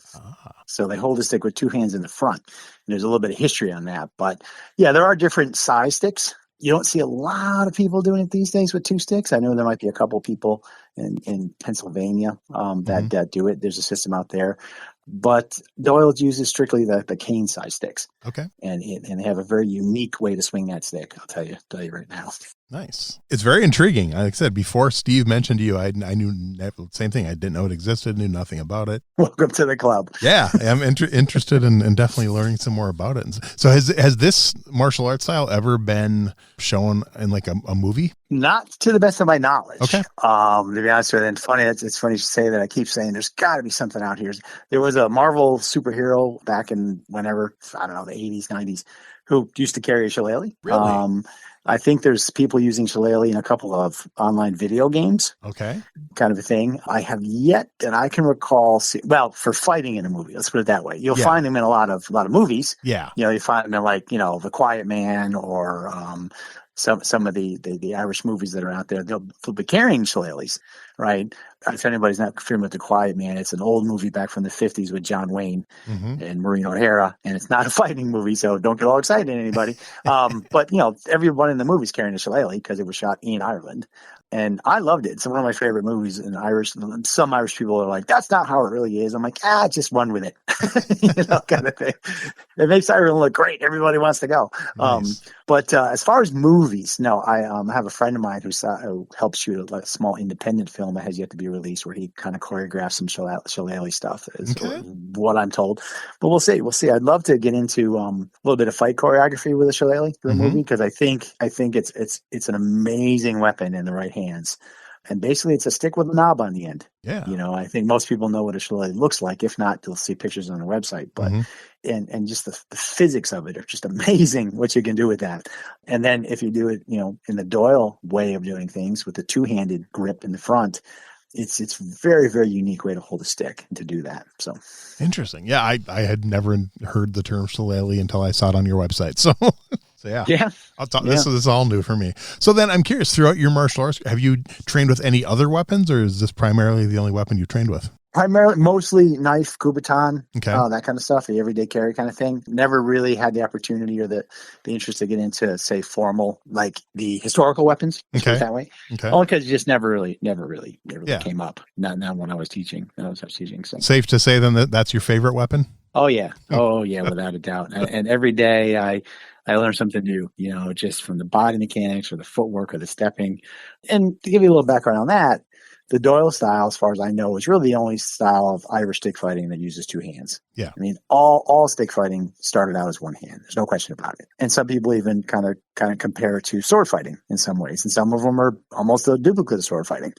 Speaker 2: So they hold the stick with 2 hands in the front. And there's a little bit of history on that. But yeah, there are different size sticks. You don't see a lot of people doing it these days with 2 sticks. I know there might be a couple people in Pennsylvania that do it. There's a system out there. But Doyle uses strictly the cane size sticks. Okay. And they have a very unique way to swing that stick, I'll tell you right now.
Speaker 1: Nice. It's very intriguing. Like I said, before Steve mentioned to you, I knew the same thing. I didn't know it existed, knew nothing about it.
Speaker 2: Welcome to the club.
Speaker 1: Yeah, I'm interested in definitely learning some more about it. So has this martial arts style ever been shown in like a movie?
Speaker 2: Not to the best of my knowledge.
Speaker 1: Okay.
Speaker 2: To be honest with you, and funny, it's funny you say that. I keep saying there's got to be something out here. There was a Marvel superhero back in whenever, I don't know, the 80s, 90s, who used to carry a shillelagh.
Speaker 1: Really?
Speaker 2: I think there's people using shillelagh in a couple of online video games.
Speaker 1: Okay.
Speaker 2: Kind of a thing. I have yet that I can recall. For fighting in a movie, let's put it that way. You'll find them in a lot of movies.
Speaker 1: Yeah.
Speaker 2: You find them in like, The Quiet Man or some of the Irish movies that are out there. They'll be carrying shillelaghs, right? If anybody's not familiar with The Quiet Man, it's an old movie back from the 50s with John Wayne and Maureen O'Hara, and it's not a fighting movie, so don't get all excited, anybody. But, everyone in the movie's carrying a shillelagh because it was shot in Ireland. And I loved it. It's one of my favorite movies in Irish. Some Irish people are like, that's not how it really is. I'm like, just run with it. Kind of thing. It makes Ireland look great. Everybody wants to go. Nice. But as far as movies, no, I have a friend of mine who helps shoot a small independent film that has yet to be released where he kind of choreographs some shillelagh stuff is what I'm told. But we'll see. I'd love to get into a little bit of fight choreography with a shillelagh for a movie because I think it's an amazing weapon in the right hands. And basically it's a stick with a knob on the end.
Speaker 1: Yeah.
Speaker 2: I think most people know what a shillelagh looks like. If not, you'll see pictures on the website. But and just the physics of it are just amazing what you can do with that. And then if you do it, in the Doyle way of doing things with the two-handed grip in the front, it's very, very unique way to hold a stick and to do that. So
Speaker 1: interesting. Yeah, I had never heard the term shillelagh until I saw it on your website. So, yeah. This is all new for me. So then I'm curious, throughout your martial arts, have you trained with any other weapons, or is this primarily the only weapon you've trained with?
Speaker 2: Mostly knife, Kubotan,
Speaker 1: okay.
Speaker 2: That kind of stuff, the everyday carry kind of thing. Never really had the opportunity or the interest to get into, say, formal, like the historical weapons,
Speaker 1: okay.
Speaker 2: that way.
Speaker 1: Okay.
Speaker 2: Only because it just never really came up. Not when I was teaching. So.
Speaker 1: Safe to say then that's your favorite weapon?
Speaker 2: Oh, yeah. Oh, yeah, without a doubt. And every day I learn something new, just from the body mechanics or the footwork or the stepping. And to give you a little background on that, the Doyle style, as far as I know, is really the only style of Irish stick fighting that uses two hands.
Speaker 1: Yeah.
Speaker 2: I mean, all stick fighting started out as one hand. There's no question about it. And some people even kind of compare it to sword fighting in some ways. And some of them are almost a duplicate of sword fighting.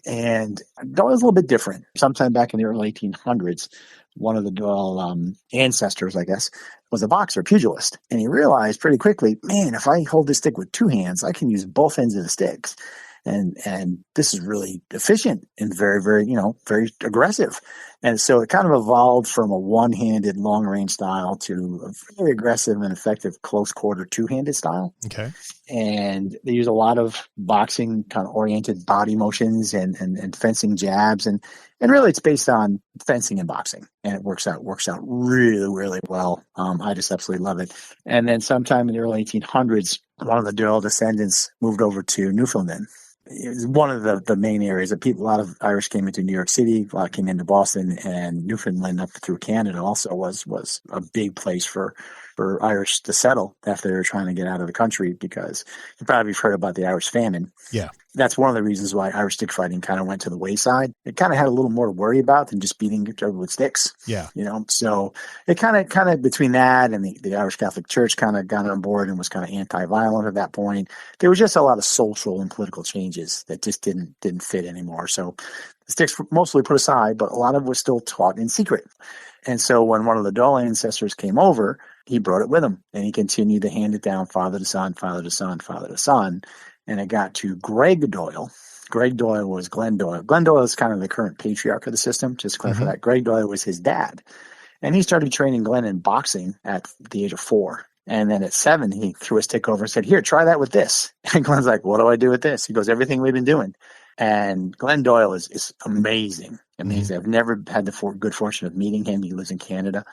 Speaker 2: And Doyle's a little bit different. Sometime back in the early 1800s, one of the Doyle ancestors, I guess, was a boxer, pugilist. And he realized pretty quickly, man, if I hold this stick with two hands, I can use both ends of the sticks. And this is really efficient and very, very, very aggressive. And so it kind of evolved from a one-handed long-range style to a very aggressive and effective close-quarter two-handed style.
Speaker 1: Okay.
Speaker 2: And they use a lot of boxing kind of oriented body motions and fencing jabs. And really it's based on fencing and boxing. And it works out really, really well. I just absolutely love it. And then sometime in the early 1800s, one of the Doyle descendants moved over to Newfoundland. It was one of the main areas that a lot of Irish came into New York City, a lot came into Boston, and Newfoundland up through Canada also was a big place for Irish to settle after they were trying to get out of the country, because you probably have heard about the Irish famine.
Speaker 1: Yeah.
Speaker 2: That's one of the reasons why Irish stick fighting kind of went to the wayside. It kind of had a little more to worry about than just beating each other with sticks.
Speaker 1: Yeah.
Speaker 2: So it kind of between that and the Irish Catholic Church kind of got on board and was kind of anti-violent at that point. There was just a lot of social and political changes that just didn't fit anymore. So the sticks were mostly put aside, but a lot of it was still taught in secret. And so when one of the Doyle ancestors came over, he brought it with him, and he continued to hand it down father to son, father to son, father to son. And it got to Greg Doyle. Greg Doyle was Glenn Doyle. Glenn Doyle is kind of the current patriarch of the system, just to clarify that. Greg Doyle was his dad. And he started training Glenn in boxing at the age of 4. And then at 7, he threw a stick over and said, here, try that with this. And Glenn's like, what do I do with this? He goes, everything we've been doing. And Glenn Doyle is amazing. I've never had the good fortune of meeting him. He lives in Canada.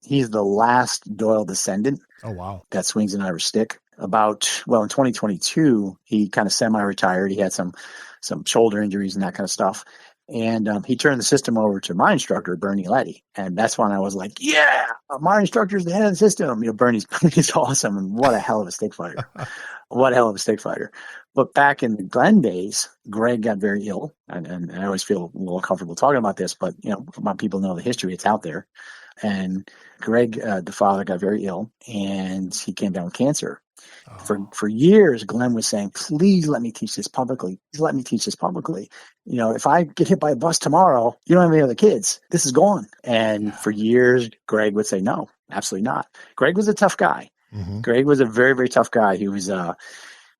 Speaker 2: He's the last Doyle descendant.
Speaker 1: Oh, wow.
Speaker 2: That swings an Irish stick. In 2022, he kind of semi-retired. He had some shoulder injuries and that kind of stuff. And he turned the system over to my instructor, Bernie Letty. And that's when I was like, yeah, my instructor's the head of the system. Bernie's awesome. And what a hell of a stick fighter. But back in the Glenn days, Greg got very ill. And I always feel a little comfortable talking about this, but, my people know the history. It's out there. And Greg, the father, got very ill, and he came down with cancer. Oh. For years, Glenn was saying, please let me teach this publicly. If I get hit by a bus tomorrow, you don't have any other kids. This is gone. And for years, Greg would say, no, absolutely not. Greg was a tough guy. Greg was a very, very tough guy. He was in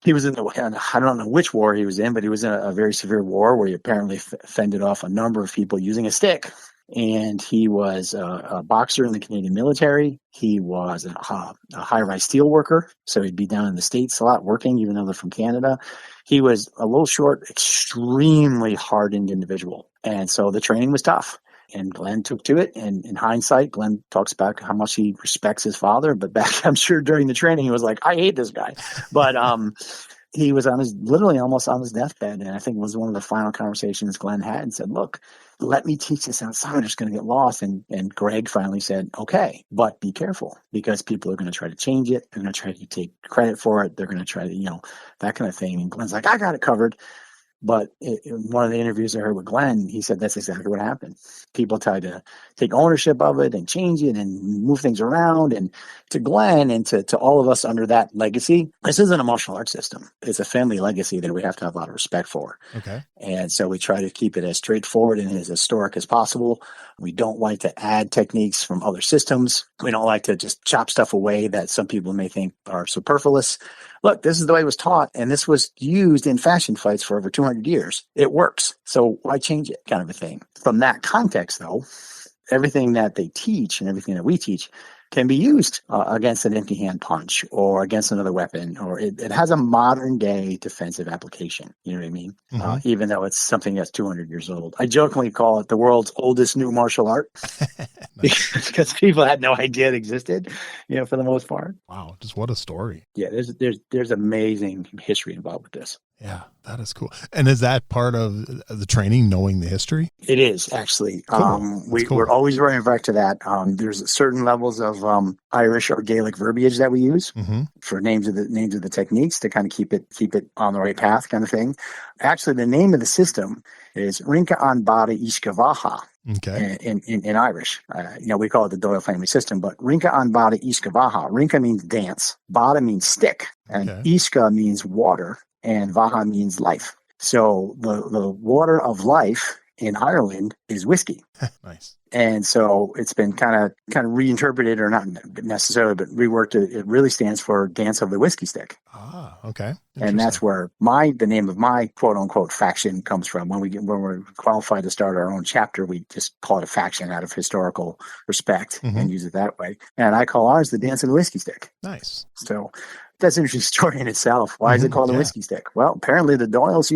Speaker 2: I don't know which war he was in, but he was in a very severe war where he apparently fended off a number of people using a stick. And he was a boxer in the Canadian military. He was a high-rise steel worker, so he'd be down in the States a lot working, even though they're from Canada. He was a little short, extremely hardened individual. And so the training was tough. And Glenn took to it. And in hindsight, Glenn talks about how much he respects his father. But back, I'm sure during the training, he was like, I hate this guy. But he was literally almost on his deathbed. And I think it was one of the final conversations Glenn had and said, look, let me teach this outside. I'm just going to get lost. And Greg finally said, okay, but be careful, because people are going to try to change it. They're going to try to take credit for it. They're going to try to, that kind of thing. And Glenn's like, I got it covered. But in one of the interviews I heard with Glenn, he said that's exactly what happened. People tried to take ownership of it and change it and move things around. And to Glenn and to all of us under that legacy, this isn't a martial arts system. It's a family legacy that we have to have a lot of respect for.
Speaker 1: Okay.
Speaker 2: And so we try to keep it as straightforward and as historic as possible. We don't like to add techniques from other systems. We don't like to just chop stuff away that some people may think are superfluous. Look, this is the way it was taught, and this was used in fashion fights for over 200 years. It works. So why change it, kind of a thing? From that context, though, everything that they teach and everything that we teach can be used against an empty hand punch or against another weapon, or it has a modern day defensive application. You know what I mean? Even though it's something that's 200 years old. I jokingly call it the world's oldest new martial art because people had no idea it existed, for the most part.
Speaker 1: Wow. Just what a story.
Speaker 2: Yeah. There's amazing history involved with this.
Speaker 1: Yeah, that is cool. And is that part of the training, knowing the history?
Speaker 2: It is, actually.
Speaker 1: Cool.
Speaker 2: We're always running back to that. There's certain levels of Irish or Gaelic verbiage that we use for names of the techniques to kind of keep it on the right path, kind of thing. Actually, the name of the system is Rinka an Bada Iskavaha.
Speaker 1: Okay.
Speaker 2: In Irish, we call it the Doyle family system, but Rinka an Bada Iskavaha. Rinka means dance, Bada means stick, and Iska means water, and Vaha means life. So the water of life in Ireland is whiskey.
Speaker 1: Nice.
Speaker 2: And so it's been kind of reinterpreted, or not necessarily, but reworked. It really stands for Dance of the Whiskey Stick.
Speaker 1: Ah, okay.
Speaker 2: And that's where the name of my quote unquote faction comes from. When we're qualified to start our own chapter, we just call it a faction out of historical respect and use it that way. And I call ours the Dance of the Whiskey Stick.
Speaker 1: Nice.
Speaker 2: So that's an interesting story in itself. Why is it called a whiskey stick? Well, apparently the Doyles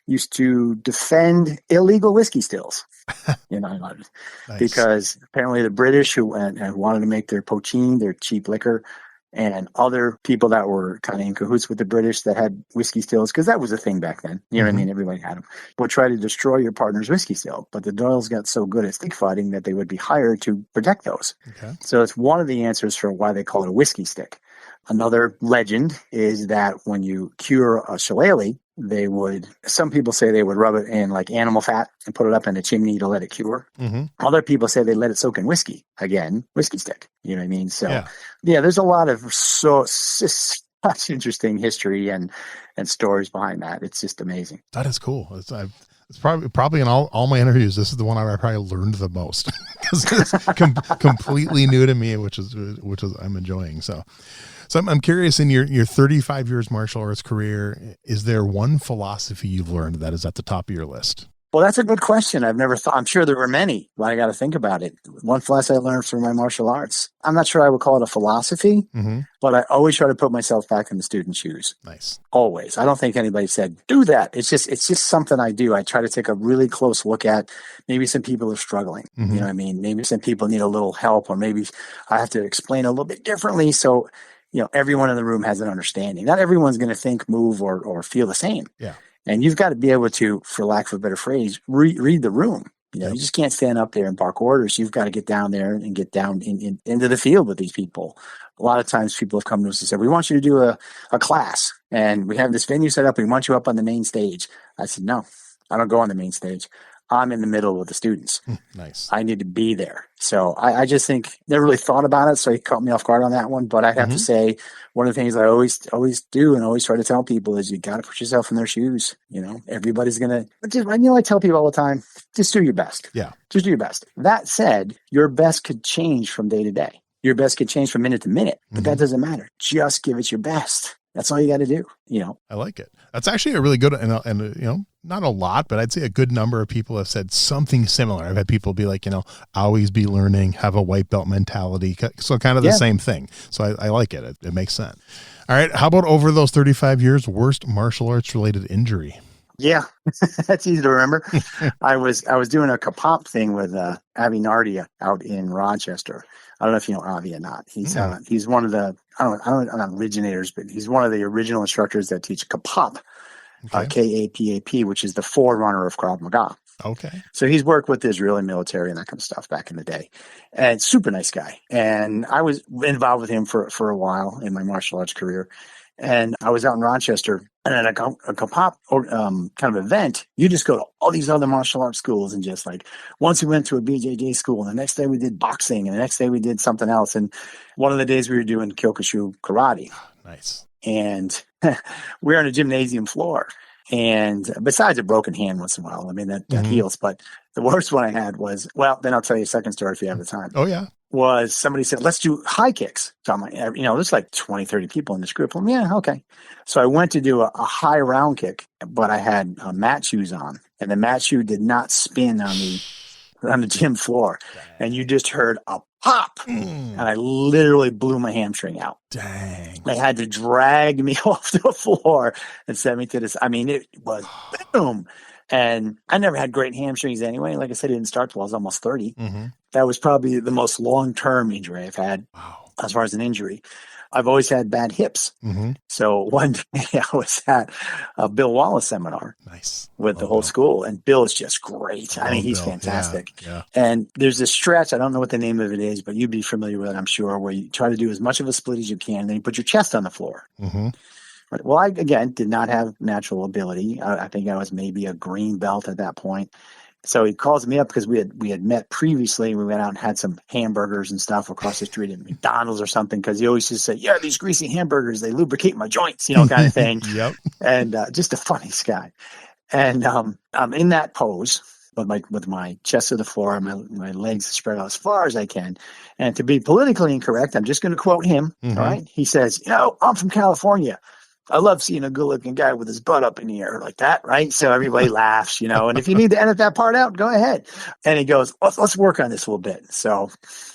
Speaker 2: used to defend illegal whiskey stills, nice. Because apparently the British who wanted to make their poteen, their cheap liquor, and other people that were kind of in cahoots with the British that had whiskey stills, because that was a thing back then. You know what I mean? Everybody had them. Would try to destroy your partner's whiskey still. But the Doyles got so good at stick fighting that they would be hired to protect those. Okay. So it's one of the answers for why they call it a whiskey stick. Another legend is that when you cure a shillelagh, some people say they would rub it in like animal fat and put it up in a chimney to let it cure. Other people say they let it soak in whiskey. Again, whiskey stick. You know what I mean? So yeah, there's a lot of such interesting history and stories behind that. It's just amazing.
Speaker 1: That is cool. It's probably in all my interviews, this is the one I probably learned the most because it's completely new to me, which is I'm enjoying. So I'm curious, in your 35 years martial arts career, is there one philosophy you've learned that is at the top of your list?
Speaker 2: Well, that's a good question. I've never thought. I'm sure there were many, but I got to think about it. One philosophy I learned through my martial arts. I'm not sure I would call it a philosophy, but I always try to put myself back in the student's shoes.
Speaker 1: Nice.
Speaker 2: Always. I don't think anybody said, do that. It's just something I do. I try to take a really close look at maybe some people are struggling. You know what I mean? Maybe some people need a little help, or maybe I have to explain a little bit differently. So, everyone in the room has an understanding. Not everyone's going to think, move, or feel the same. Yeah. And you've got to be able to, for lack of a better phrase, read the room. You just can't stand up there and bark orders. You've got to get down there and get down into the field with these people. A lot of times people have come to us and said, we want you to do a class, and we have this venue set up. We want you up on the main stage. I said, no, I don't go on the main stage. I'm in the middle with the students.
Speaker 1: Nice. I
Speaker 2: need to be there. So I just think never really thought about it. So he caught me off guard on that one. But I have to say, one of the things I always do and always try to tell people is you got to put yourself in their shoes. Everybody's going to, I tell people all the time, just do your best. Yeah. Just do your best. That said, your best could change from day to day. Your best could change from minute to minute, but that doesn't matter. Just give it your best. That's all you got to do.
Speaker 1: I like it. That's actually a really good, and not a lot, but I'd say a good number of people have said something similar. I've had people be like, always be learning, have a white belt mentality. So kind of the same thing. So I like it. It makes sense. All right. How about over those 35 years, worst martial arts related injury?
Speaker 2: Yeah, that's easy to remember. I was doing a kapop thing with Avi Nardia out in Rochester. I don't know if you know Avi or not. He's one of the not originators, but he's one of the original instructors that teach kapop, Kapap, which is the forerunner of Krav Maga. Okay. So he's worked with the Israeli military and that kind of stuff back in the day, and super nice guy. And I was involved with him for a while in my martial arts career. And I was out in Rochester And at a pop or kind of event, you just go to all these other martial arts schools and just like, once we went to a BJJ school, and the next day we did boxing, and the next day we did something else. And one of the days we were doing Kyokushu karate.
Speaker 1: Nice.
Speaker 2: And we were on a gymnasium floor. And besides a broken hand once in a while, I mean, that heals. But the worst one I had was, well, then I'll tell you a second story if you have the time.
Speaker 1: Oh, yeah.
Speaker 2: Was somebody said, let's do high kicks. So I'm like, there's like 20, 30 people in this group. I'm, yeah, okay. So I went to do a high round kick, but I had mat shoes on, and the mat shoe did not spin on the gym floor. Dang. And you just heard a pop, and I literally blew my hamstring out.
Speaker 1: Dang.
Speaker 2: They had to drag me off the floor and send me to this. I mean, it was boom. And I never had great hamstrings anyway. Like I said, it didn't start till I was almost 30. Mm-hmm. That was probably the most long-term injury I've had. Wow. As far as an injury. I've always had bad hips. Mm-hmm. So one day I was at a Bill Wallace seminar.
Speaker 1: Nice.
Speaker 2: With the whole school. And Bill is just great. I mean, he's fantastic. Yeah. And there's this stretch, I don't know what the name of it is, but you'd be familiar with it, I'm sure, where you try to do as much of a split as you can, and then you put your chest on the floor. Mm-hmm. Well, I, again, did not have natural ability. I think I was maybe a green belt at that point. So he calls me up because we had met previously. We went out and had some hamburgers and stuff across the street at McDonald's or something, because he always just said, yeah, these greasy hamburgers, they lubricate my joints, kind of thing.
Speaker 1: Yep.
Speaker 2: And just the funniest guy. And I'm in that pose with my chest to the floor and my legs spread out as far as I can. And to be politically incorrect, I'm just going to quote him. Mm-hmm. All right. He says, I'm from California. I love seeing a good-looking guy with his butt up in the air like that, right? So everybody laughs, and if you need to edit that part out, go ahead. And he goes, let's work on this a little bit. So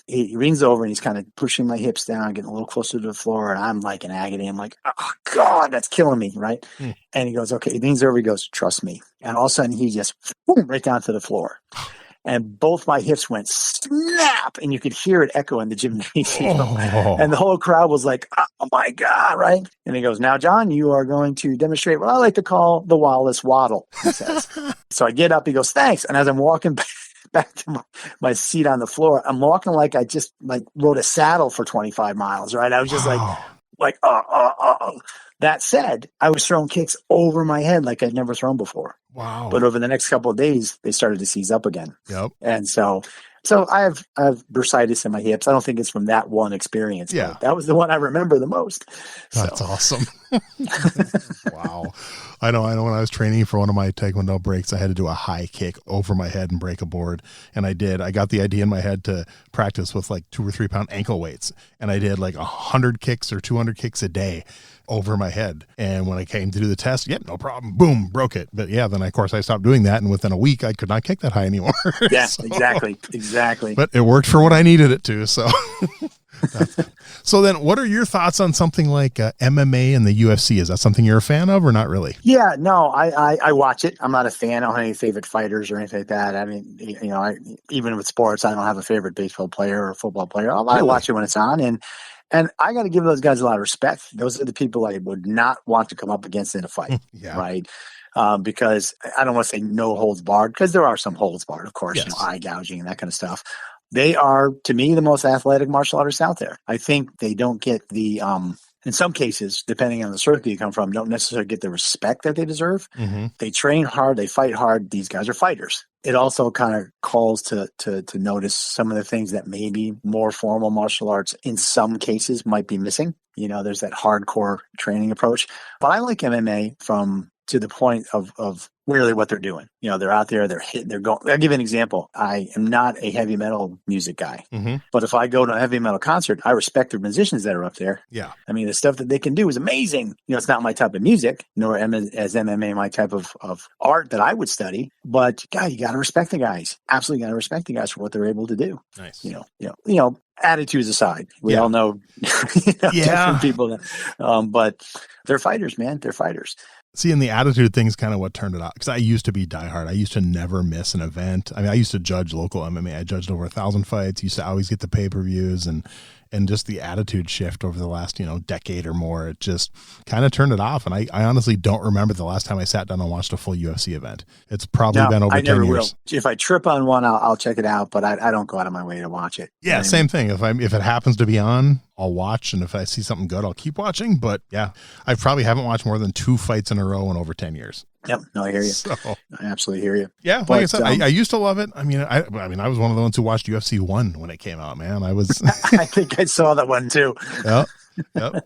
Speaker 2: he leans over and he's kind of pushing my hips down, getting a little closer to the floor, and I'm like in agony. I'm like, oh, God, that's killing me, right? Mm. And he goes, okay. He leans over, he goes, trust me. And all of a sudden, he just boom, right down to the floor. And both my hips went snap, and you could hear it echo in the gymnasium. Oh. And the whole crowd was like, oh, my God, right? And he goes, now, John, you are going to demonstrate what I like to call the Wallace waddle, he says. So I get up, he goes, thanks. And as I'm walking back to my seat on the floor, I'm walking like I just rode a saddle for 25 miles, right? I was just oh. That said, I was throwing kicks over my head like I'd never thrown before.
Speaker 1: Wow.
Speaker 2: But over the next couple of days, they started to seize up again.
Speaker 1: Yep.
Speaker 2: And so I have bursitis in my hips. I don't think it's from that one experience.
Speaker 1: Yeah.
Speaker 2: That was the one I remember the most.
Speaker 1: That's awesome. Wow. I know when I was training for one of my Taekwondo breaks, I had to do a high kick over my head and break a board. And I did. I got the idea in my head to practice with 2 or 3 pound ankle weights. And I did 100 kicks or 200 kicks a day over my head. And when I came to do the test, no problem. Boom, broke it. But then of course I stopped doing that. And within a week, I could not kick that high anymore.
Speaker 2: Yeah, exactly.
Speaker 1: But it worked for what I needed it to. So, so then what are your thoughts on something like MMA and the UFC? Is that something you're a fan of or not really?
Speaker 2: Yeah, no, I watch it. I'm not a fan. I don't have any favorite fighters or anything like that. I mean, even with sports, I don't have a favorite baseball player or football player. I watch it when it's on, and I got to give those guys a lot of respect. Those are the people I would not want to come up against in a fight, right? Because I don't want to say no holds barred, because there are some holds barred, of course,
Speaker 1: yes.
Speaker 2: Eye gouging and that kind of stuff. They are, to me, the most athletic martial artists out there. I think they don't get the, in some cases, depending on the circuit you come from, don't necessarily get the respect that they deserve. Mm-hmm. They train hard, they fight hard. These guys are fighters. It also kind of calls to notice some of the things that maybe more formal martial arts in some cases might be missing. There's that hardcore training approach. But I like MMA to the point of really what they're doing. They're out there, they're hitting, they're going. I'll give you an example. I am not a heavy metal music guy, mm-hmm. but if I go to a heavy metal concert, I respect the musicians that are up there.
Speaker 1: Yeah.
Speaker 2: I mean, the stuff that they can do is amazing. It's not my type of music, nor as MMA my type of art that I would study. But God, you got to respect the guys. Absolutely got to respect the guys for what they're able to do.
Speaker 1: Nice.
Speaker 2: Attitudes aside, we all know, different people, but they're fighters, man. They're fighters.
Speaker 1: See, and the attitude thing is kind of what turned it out. Because I used to be diehard. I used to never miss an event. I mean, I used to judge local MMA. I judged over 1,000 fights. Used to always get the pay-per-views, and and just the attitude shift over the last, decade or more, it just kind of turned it off. And I honestly don't remember the last time I sat down and watched a full UFC event. It's probably been over 10 years.
Speaker 2: If I trip on one, I'll check it out, but I don't go out of my way to watch it.
Speaker 1: Yeah, same thing. If it happens to be on, I'll watch, and if I see something good, I'll keep watching. But yeah, I probably haven't watched more than 2 fights in a row in over 10 years.
Speaker 2: Yep, no, I hear you.
Speaker 1: So,
Speaker 2: I absolutely hear you.
Speaker 1: Yeah, like I said, I used to love it. I mean, I was one of the ones who watched UFC 1 when it came out. Man, I was.
Speaker 2: I think I saw that one too.
Speaker 1: Yep.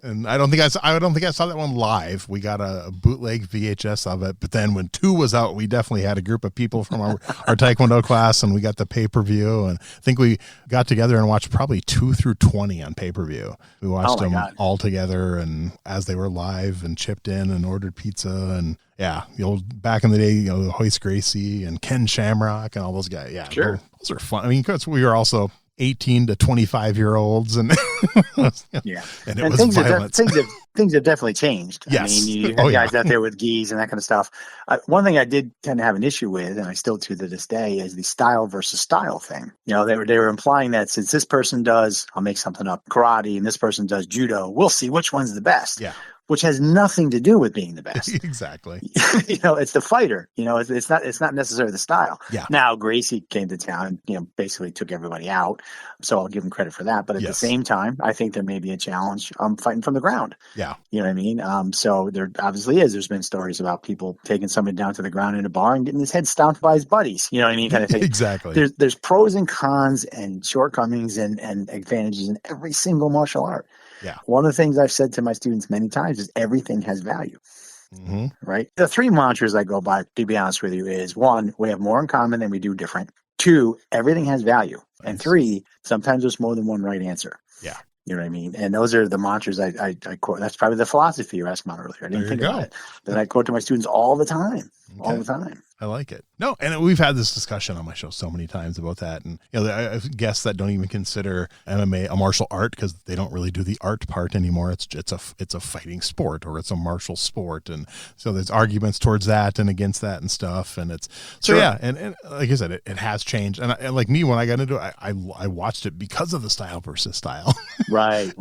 Speaker 1: And I don't think I saw that one live. We got a bootleg VHS of it, but then when 2 was out, we definitely had a group of people from our Taekwondo class, and we got the pay-per-view, and I think we got together and watched probably 2 through 20 on pay-per-view. We watched them all together and as they were live, and chipped in and ordered pizza, and yeah, the old back in the day, Hoist Gracie and Ken Shamrock and all those guys. Yeah,
Speaker 2: sure.
Speaker 1: Those are fun. I mean, because we were also 18 to 25-year-olds, and
Speaker 2: yeah,
Speaker 1: and it was violent.
Speaker 2: Things have definitely changed.
Speaker 1: Yes.
Speaker 2: I mean, you have guys out there with gis and that kind of stuff. One thing I did tend to have an issue with, and I still do to this day, is the style versus style thing. They were implying that since this person does, I'll make something up, karate, and this person does judo, we'll see which one's the best.
Speaker 1: Yeah.
Speaker 2: Which has nothing to do with being the best.
Speaker 1: Exactly.
Speaker 2: It's the fighter. It's not necessarily the style.
Speaker 1: Yeah.
Speaker 2: Now Gracie came to town and basically took everybody out, so I'll give him credit for that. But at the same time, I think there may be a challenge fighting from the ground.
Speaker 1: Yeah.
Speaker 2: You know what I mean? So there obviously is. There's been stories about people taking somebody down to the ground in a bar and getting his head stomped by his buddies. You know what I mean? Kind of thing.
Speaker 1: Exactly.
Speaker 2: There's pros and cons and shortcomings and advantages in every single martial art.
Speaker 1: Yeah.
Speaker 2: One of the things I've said to my students many times is everything has value.
Speaker 1: Mm-hmm.
Speaker 2: Right? The 3 mantras I go by, to be honest with you, is 1, we have more in common than we do different. 2, everything has value. Nice. And 3, sometimes there's more than one right answer.
Speaker 1: Yeah.
Speaker 2: You know what I mean? And those are the mantras I quote. That's probably the philosophy you asked about earlier. I didn't think about it. That I quote to my students all the time. Okay. All the time.
Speaker 1: I like it. No, and we've had this discussion on my show so many times about that. And, I have guests that don't even consider MMA a martial art because they don't really do the art part anymore. It's a fighting sport, or it's a martial sport. And so there's arguments towards that and against that and stuff. And it's so, yeah. And like I said, it has changed. And like me, when I got into it, I watched it because of the style versus style.
Speaker 2: Right.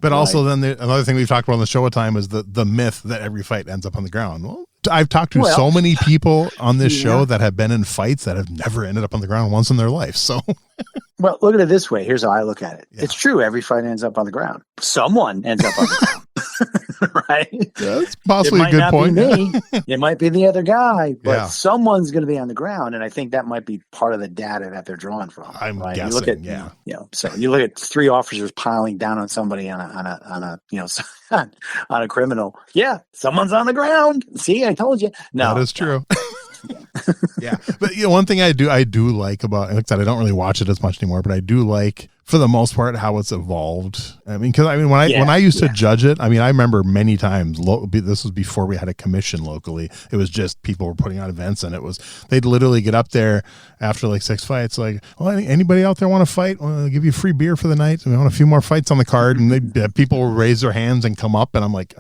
Speaker 1: But also then another thing we've talked about on the show a time is the myth that every fight ends up on the ground. Well, I've talked to so many people on this show that have been in fights that have never ended up on the ground once in their life. So,
Speaker 2: well, look at it this way. Here's how I look at it. Yeah. It's true. Every fight ends up on the ground. Someone ends up on the ground. Right?
Speaker 1: Yeah, that's possibly a good point.
Speaker 2: It might not be me. It might be the other guy, but someone's going to be on the ground. And I think that might be part of the data that they're drawing from.
Speaker 1: I'm guessing,
Speaker 2: you look at, so you look at 3 officers piling down on somebody on a criminal. Yeah, someone's on the ground. See, I told you. No,
Speaker 1: that is true. Yeah, but one thing I do like about, like I said, I don't really watch it as much anymore, but I do like, for the most part, how it's evolved. I mean, because when I used to judge it, I mean, I remember many times. This was before we had a commission locally. It was just people were putting on events, and they'd literally get up there after like 6 fights, like, well, anybody out there want to fight? Well, I'll give you free beer for the night. We want a few more fights on the card, and people will raise their hands and come up, and I'm like,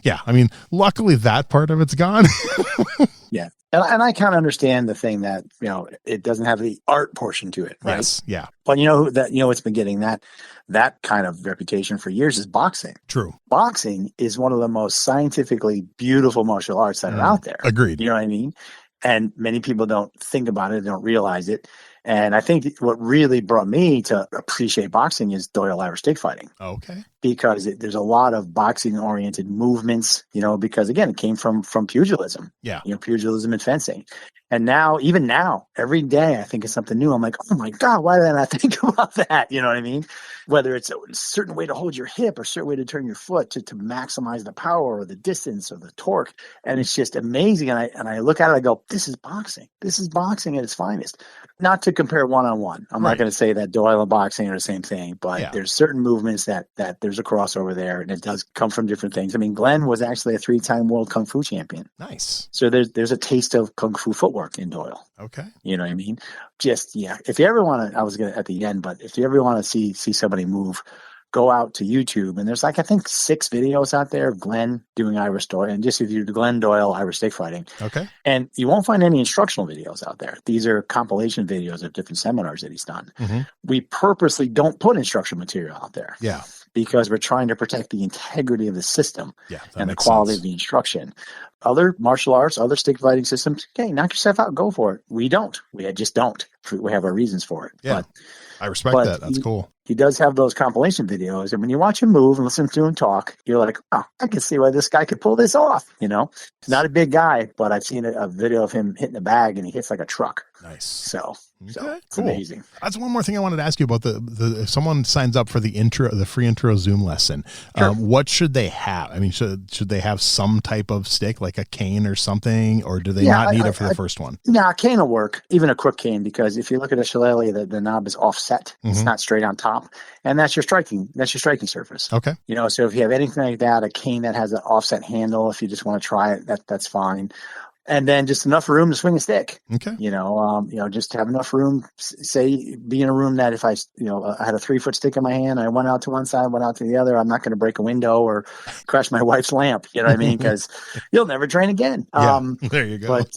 Speaker 1: yeah. I mean, luckily that part of it's gone.
Speaker 2: Yeah. And I kind of understand the thing that, it doesn't have the art portion to it, right?
Speaker 1: Yes, yeah.
Speaker 2: But it's been getting that kind of reputation for years is boxing.
Speaker 1: True.
Speaker 2: Boxing is one of the most scientifically beautiful martial arts that are out there.
Speaker 1: Agreed.
Speaker 2: You know what I mean? And many people don't think about it, don't realize it. And I think what really brought me to appreciate boxing is Doyle Irish stick fighting.
Speaker 1: Okay.
Speaker 2: Because there's a lot of boxing-oriented movements, because, again, it came from pugilism.
Speaker 1: Yeah.
Speaker 2: Pugilism and fencing. And even now, every day I think of something new. I'm like, oh, my God, why did I not think about that? You know what I mean? Whether it's a certain way to hold your hip or a certain way to turn your foot to maximize the power or the distance or the torque. And it's just amazing. And I look at it, I go, this is boxing. This is boxing at its finest. Not to compare one-on-one. I'm not going to say that Doyle and boxing are the same thing, but there's certain movements that there's a crossover there, and it does come from different things. I mean, Glenn was actually a 3-time world Kung Fu champion.
Speaker 1: Nice.
Speaker 2: So there's a taste of Kung Fu footwork in Doyle.
Speaker 1: Okay.
Speaker 2: You know what I mean? Just, if you ever want to, I was going to at the end, but if you ever want to see somebody move go out to YouTube, and there's like, I think 6 videos out there of Glenn doing Irish Doyle, and just if you do Glenn Doyle Irish stick fighting.
Speaker 1: Okay.
Speaker 2: And you won't find any instructional videos out there. These are compilation videos of different seminars that he's done.
Speaker 1: Mm-hmm.
Speaker 2: We purposely don't put instructional material out there.
Speaker 1: Yeah.
Speaker 2: Because we're trying to protect the integrity of the system and the quality of the instruction. Other martial arts, other stick fighting systems, okay, knock yourself out, go for it. We don't. We just don't. We have our reasons for it.
Speaker 1: Yeah. I respect that. That's cool.
Speaker 2: He does have those compilation videos, and when you watch him move and listen to him talk, you're like, oh, I can see why this guy could pull this off. He's not a big guy, but I've seen a video of him hitting a bag, and he hits like a truck.
Speaker 1: Nice.
Speaker 2: So it's
Speaker 1: cool.
Speaker 2: amazing.
Speaker 1: That's one more thing I wanted to ask you about if someone signs up for the free intro Zoom lesson,
Speaker 2: sure.
Speaker 1: What should they have? I mean, should they have some type of stick, like a cane or something, or do they not need it for the first one?
Speaker 2: No, a cane will work, even a crook cane, because if you look at a shillelagh, the knob is offset. Mm-hmm. It's not straight on top, and that's your striking surface.
Speaker 1: Okay.
Speaker 2: So if you have anything like that, a cane that has an offset handle, if you just want to try it, that's fine. And then just enough room to swing a stick.
Speaker 1: Okay.
Speaker 2: Just have enough room. Say, be in a room that if I had a 3-foot stick in my hand, I went out to one side, went out to the other, I'm not going to break a window or crash my wife's lamp. You know what I mean? Because you'll never train again.
Speaker 1: There you go.
Speaker 2: But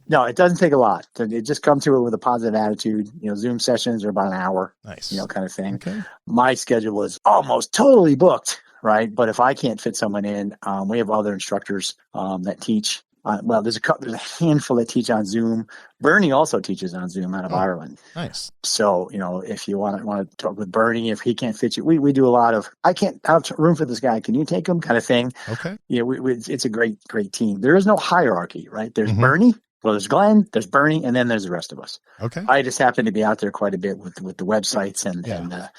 Speaker 2: no, it doesn't take a lot. It just come to it with a positive attitude. Zoom sessions are about an hour.
Speaker 1: Nice.
Speaker 2: Kind of thing.
Speaker 1: Okay.
Speaker 2: My schedule is almost totally booked. Right. But if I can't fit someone in, we have other instructors that teach. There's a handful that teach on Zoom. Bernie also teaches on Zoom out of Ireland.
Speaker 1: Nice. So,
Speaker 2: if you want to talk with Bernie, if he can't fit you, we do a lot of, I can't have room for this guy. Can you take him kind of thing?
Speaker 1: Okay.
Speaker 2: Yeah. It's a great team. There is no hierarchy, right? There's Bernie. Well, there's Glenn, there's Bernie, and then there's the rest of us.
Speaker 1: Okay.
Speaker 2: I just happen to be out there quite a bit with the websites and the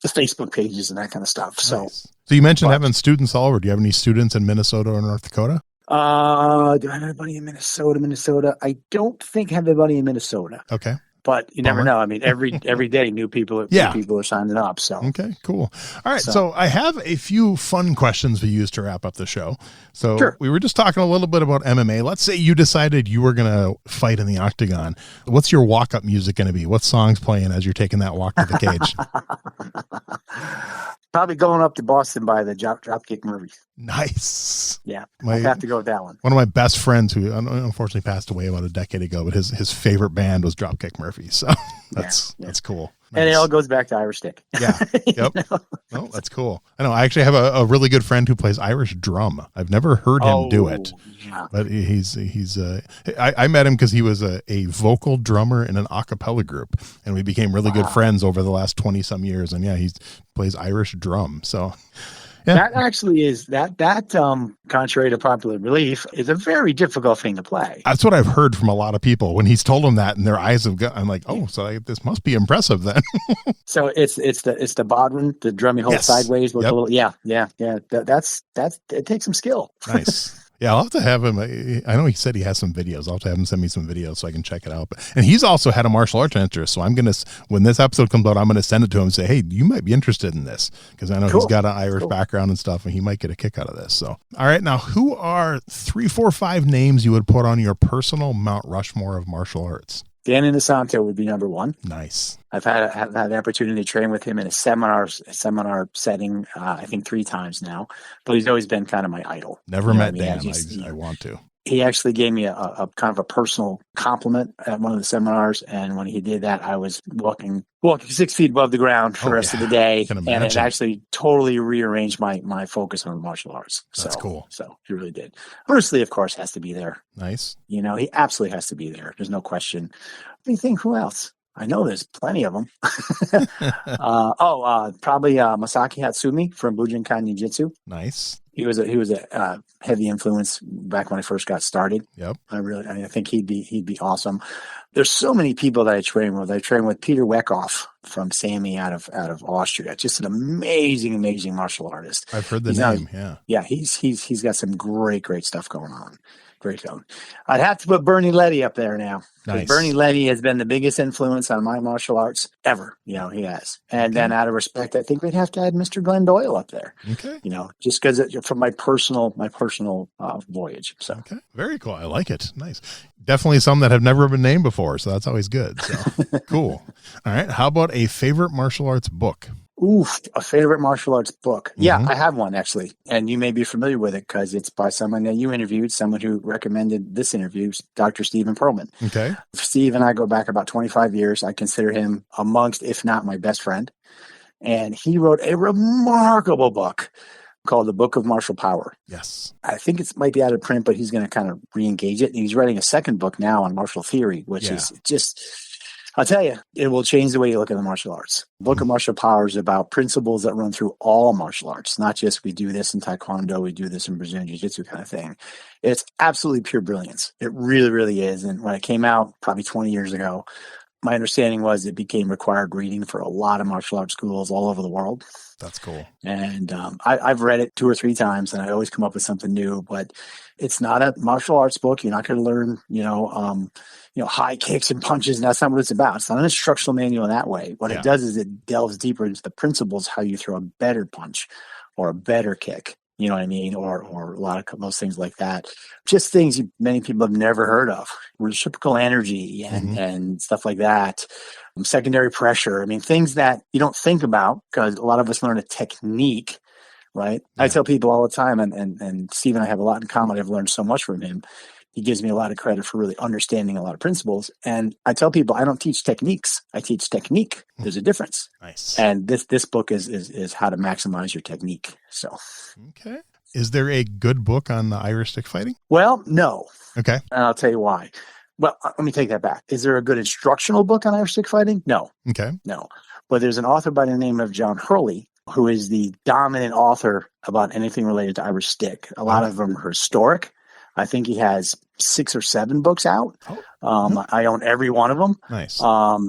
Speaker 2: Facebook pages and that kind of stuff.
Speaker 1: Nice. So you mentioned having students all over. Do you have any students in Minnesota or North Dakota?
Speaker 2: Do I have anybody in Minnesota? I don't think I have anybody in Minnesota.
Speaker 1: Okay.
Speaker 2: But you never know. I mean, every day new people are signing up. So
Speaker 1: okay, cool. All right. So I have a few fun questions we use to wrap up the show. So
Speaker 2: sure.
Speaker 1: We were just talking a little bit about MMA. Let's say you decided you were going to fight in the octagon. What's your walk-up music going to be? What song's playing as you're taking that walk to the cage?
Speaker 2: Probably going up to Boston by the Dropkick Murphys.
Speaker 1: Nice.
Speaker 2: Yeah, I have to go with that one.
Speaker 1: One of my best friends, who unfortunately passed away about a decade ago, but his favorite band was Dropkick Murphys. So that's cool. Nice.
Speaker 2: And it all goes back to Irish stick.
Speaker 1: Yeah. Yep. Oh, that's cool. I know. I actually have a really good friend who plays Irish drum. I've never heard him do it, but I met him because he was a vocal drummer in an a cappella group, and we became really good friends over the last 20 some years. And he plays Irish drum. So. Yeah.
Speaker 2: That actually is that contrary to popular belief, is a very difficult thing to play.
Speaker 1: That's what I've heard from a lot of people when he's told them that, and their eyes have got. I'm like, oh, so this must be impressive then.
Speaker 2: So it's the bodhrán, the drum you hold sideways with a little. Yeah. That's it takes some skill.
Speaker 1: Nice. Yeah, I'll have to have him. I know he said he has some videos. I'll have to have him send me some videos so I can check it out. And he's also had a martial arts interest. So I'm going to, when this episode comes out, I'm going to send it to him and say, hey, you might be interested in this. Because I know he's got an Irish background and stuff, and he might get a kick out of this. So, all right. Now, who are 3, 4, 5 names you would put on your personal Mount Rushmore of martial arts? Dan Inosanto would be number 1. Nice.
Speaker 2: I've had the opportunity to train with him in a seminar setting, I think 3 times now, but he's always been kind of my idol.
Speaker 1: Never met Dan. I want to.
Speaker 2: He actually gave me a kind of a personal compliment at one of the seminars. And when he did that, I was walking 6 feet above the ground for the rest of the day. And it actually totally rearranged my focus on martial arts.
Speaker 1: That's cool.
Speaker 2: So he really did. Bruce Lee, of course, has to be there.
Speaker 1: Nice.
Speaker 2: He absolutely has to be there. There's no question. Let me think, who else? I know there's plenty of them. Probably Masaki Hatsumi from Bujinkan Jiu-Jitsu.
Speaker 1: Nice.
Speaker 2: He was a heavy influence back when I first got started.
Speaker 1: Yep.
Speaker 2: I think he'd be awesome. There's so many people that I train with. I train with Peter Weckhoff from Sammy out of Austria. Just an amazing martial artist.
Speaker 1: I've heard the name.
Speaker 2: Yeah. He's got some great stuff going on. Great going. I'd have to put Bernie Letty up there now.
Speaker 1: Nice.
Speaker 2: Bernie Letty has been the biggest influence on my martial arts ever. He has. And then out of respect, I think we'd have to add Mr. Glenn Doyle up there.
Speaker 1: Okay.
Speaker 2: Just because from my personal voyage. So.
Speaker 1: Okay. Very cool. I like it. Nice. Definitely some that have never been named before. So that's always good. So cool. All right. How about a favorite martial arts book?
Speaker 2: Oof, a favorite martial arts book. Yeah,
Speaker 1: Mm-hmm.
Speaker 2: I have one actually, and you may be familiar with it because it's by someone that you interviewed, someone who recommended this interview, Dr. Stephen Perlman.
Speaker 1: Okay.
Speaker 2: Steve and I go back about 25 years. I consider him amongst, if not my best friend. And he wrote a remarkable book called The Book of Martial Power.
Speaker 1: Yes.
Speaker 2: I think it might be out of print, but he's going to kind of re-engage it. And he's writing a second book now on martial theory, which is just, I'll tell you, it will change the way you look at the martial arts. The Book of Martial Power is about principles that run through all martial arts, not just we do this in Taekwondo, we do this in Brazilian Jiu-Jitsu kind of thing. It's absolutely pure brilliance. It really, really is. And when it came out probably 20 years ago, my understanding was it became required reading for a lot of martial arts schools all over the world.
Speaker 1: That's cool.
Speaker 2: And I've read it 2 or 3 times, and I always come up with something new. But it's not a martial arts book. You're not going to learn, high kicks and punches, and that's not what it's about. It's not an instructional manual in that way. What it does is it delves deeper into the principles, how you throw a better punch or a better kick. You know what I mean? Or a lot of those things like that. Just things many people have never heard of. Reciprocal energy and stuff like that. Secondary pressure. I mean, things that you don't think about because a lot of us learn a technique, right? Yeah. I tell people all the time, and Steve and I have a lot in common. I've learned so much from him. He gives me a lot of credit for really understanding a lot of principles. And I tell people I don't teach techniques. I teach technique. There's a difference.
Speaker 1: Nice.
Speaker 2: And this book is how to maximize your technique. So,
Speaker 1: okay. Is there a good book on the Irish stick fighting?
Speaker 2: Well, no.
Speaker 1: Okay.
Speaker 2: And I'll tell you why. Well, let me take that back. Is there a good instructional book on Irish stick fighting? No.
Speaker 1: Okay.
Speaker 2: No. But there's an author by the name of John Hurley, who is the dominant author about anything related to Irish stick. A lot of them are historic. I think he has 6 or 7 books out. I own every one of them.
Speaker 1: Nice.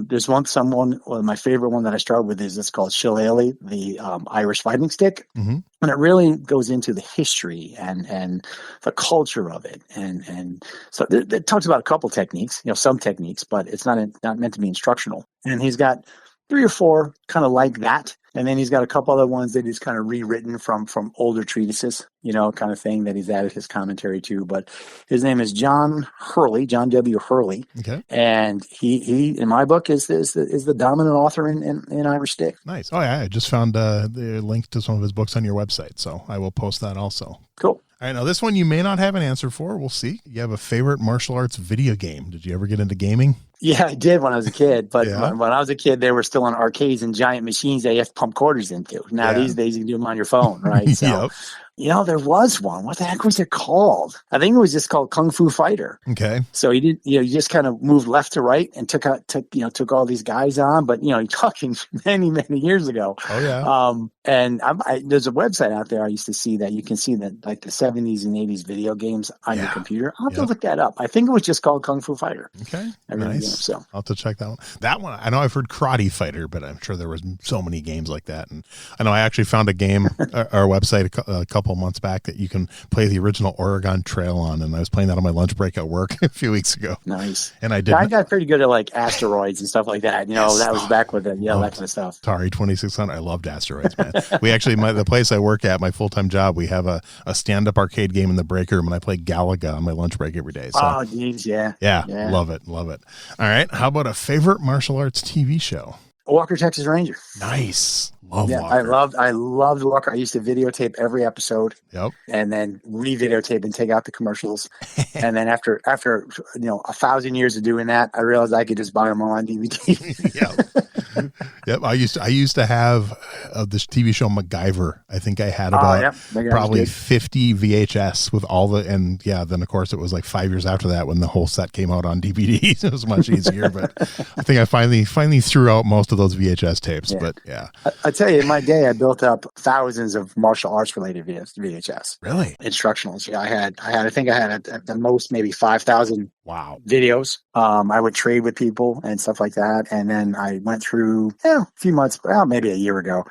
Speaker 2: There's my favorite one that I started with is it's called Shillelagh, the Irish fighting stick. Mm-hmm. And it really goes into the history and the culture of it. And so it talks about a couple techniques, some techniques, but it's not meant to be instructional. And he's got 3 or 4 kind of like that. And then he's got a couple other ones that he's kind of rewritten from older treatises, kind of thing that he's added his commentary to. But his name is John Hurley, John W. Hurley. Okay. And he in my book is the dominant author in Irish stick.
Speaker 1: Nice. Oh yeah, I just found the link to some of his books on your website, so I will post that also.
Speaker 2: Cool.
Speaker 1: All right, now this one you may not have an answer for. We'll see. You have a favorite martial arts video game. Did you ever get into gaming?
Speaker 2: Yeah, I did when I was a kid. But when I was a kid, they were still on arcades and giant machines that you have to pump quarters into. Now these days you can do them on your phone, right? So, there was one. What the heck was it called? I think it was just called Kung Fu Fighter.
Speaker 1: Okay.
Speaker 2: So he did, you just kind of moved left to right and took all these guys on. But you're talking many, many years ago.
Speaker 1: Oh yeah.
Speaker 2: And there's a website out there I used to see that you can see that like the 70s and 80s video games on your computer. I'll have to look that up. I think it was just called Kung Fu Fighter.
Speaker 1: Okay. Nice. So I'll have to check that one. That one, I know I've heard Karate Fighter, but I'm sure there was so many games like that. And I know I actually found a game, our website a couple months back that you can play the original Oregon Trail on. And I was playing that on my lunch break at work a few weeks ago.
Speaker 2: Nice.
Speaker 1: And I
Speaker 2: got pretty good at like asteroids and stuff like that. That was back with that kind of stuff.
Speaker 1: Atari 2600. I loved asteroids, man. We actually, the place I work at, my full-time job, we have a stand-up arcade game in the break room, and I play Galaga on my lunch break every day. So,
Speaker 2: oh, geez, yeah.
Speaker 1: Love it. All right. How about a favorite martial arts TV show?
Speaker 2: Walker, Texas Ranger.
Speaker 1: Nice. Love Walker.
Speaker 2: I loved Walker. I used to videotape every episode.
Speaker 1: Yep.
Speaker 2: And then re-videotape and take out the commercials. And then after 1,000 years of doing that, I realized I could just buy them all on DVD.
Speaker 1: Yep. I used to have this TV show MacGyver. I think I had about probably 50 VHS with all then of course it was like 5 years after that when the whole set came out on DVD. It was much easier, but I think I finally threw out most of those VHS tapes. Yeah. But
Speaker 2: I tell you, in my day, I built up thousands of martial arts related VHS.
Speaker 1: Really?
Speaker 2: Instructionals. Yeah, I think I had at the most maybe 5,000 videos. I would trade with people and stuff like that. And then I went through a few months, maybe a year ago,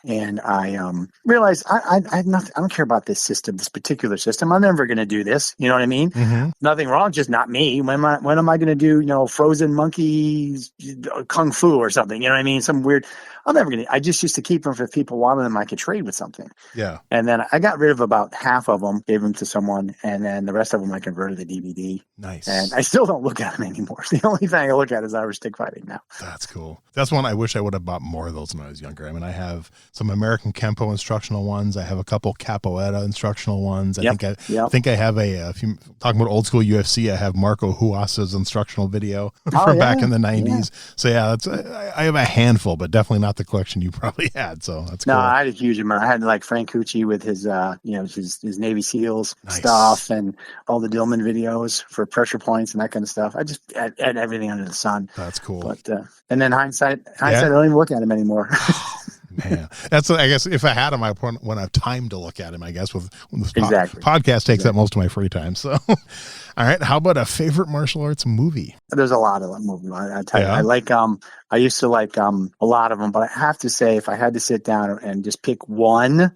Speaker 2: And I realized I have nothing. I don't care about this system, this particular system. I'm never going to do this. You know what I mean?
Speaker 3: Mm-hmm.
Speaker 2: Nothing wrong, just not me. When am I going to do, frozen monkeys, kung fu or something? You know what I mean? Some weird. I'm never going to. I just used to keep them for if people wanted them. I could trade with something.
Speaker 3: Yeah.
Speaker 2: And then I got rid of about half of them, gave them to someone, and then the rest of them I converted to DVD.
Speaker 3: Nice.
Speaker 2: And I still don't look at them anymore. The only thing I look at is Irish stick fighting now.
Speaker 3: That's cool. That's one I wish I would have bought more of those when I was younger. I mean, I have some American Kempo instructional ones. I have a couple Capoeira instructional ones. I think I have if you're talking about old school UFC, I have Marco Huasa's instructional video from back in the 90s. Yeah. So yeah, I have a handful, but definitely not the collection you probably had. So that's cool.
Speaker 2: No, I had a huge amount. I had like Frank Cucci with his, his Navy SEALs stuff and all the Dillman videos for pressure points and that kind of stuff. I just had everything under the sun.
Speaker 3: That's cool.
Speaker 2: But and then hindsight, I don't even look at him anymore.
Speaker 3: Man, that's, I guess, if I had him, I wouldn't have time to look at him, I guess, with this
Speaker 2: exactly.
Speaker 3: podcast takes up most of my free time. So, all right. How about a favorite martial arts movie?
Speaker 2: There's a lot of movies. I tell you, I like, I used to like a lot of them, but I have to say, if I had to sit down and just pick one,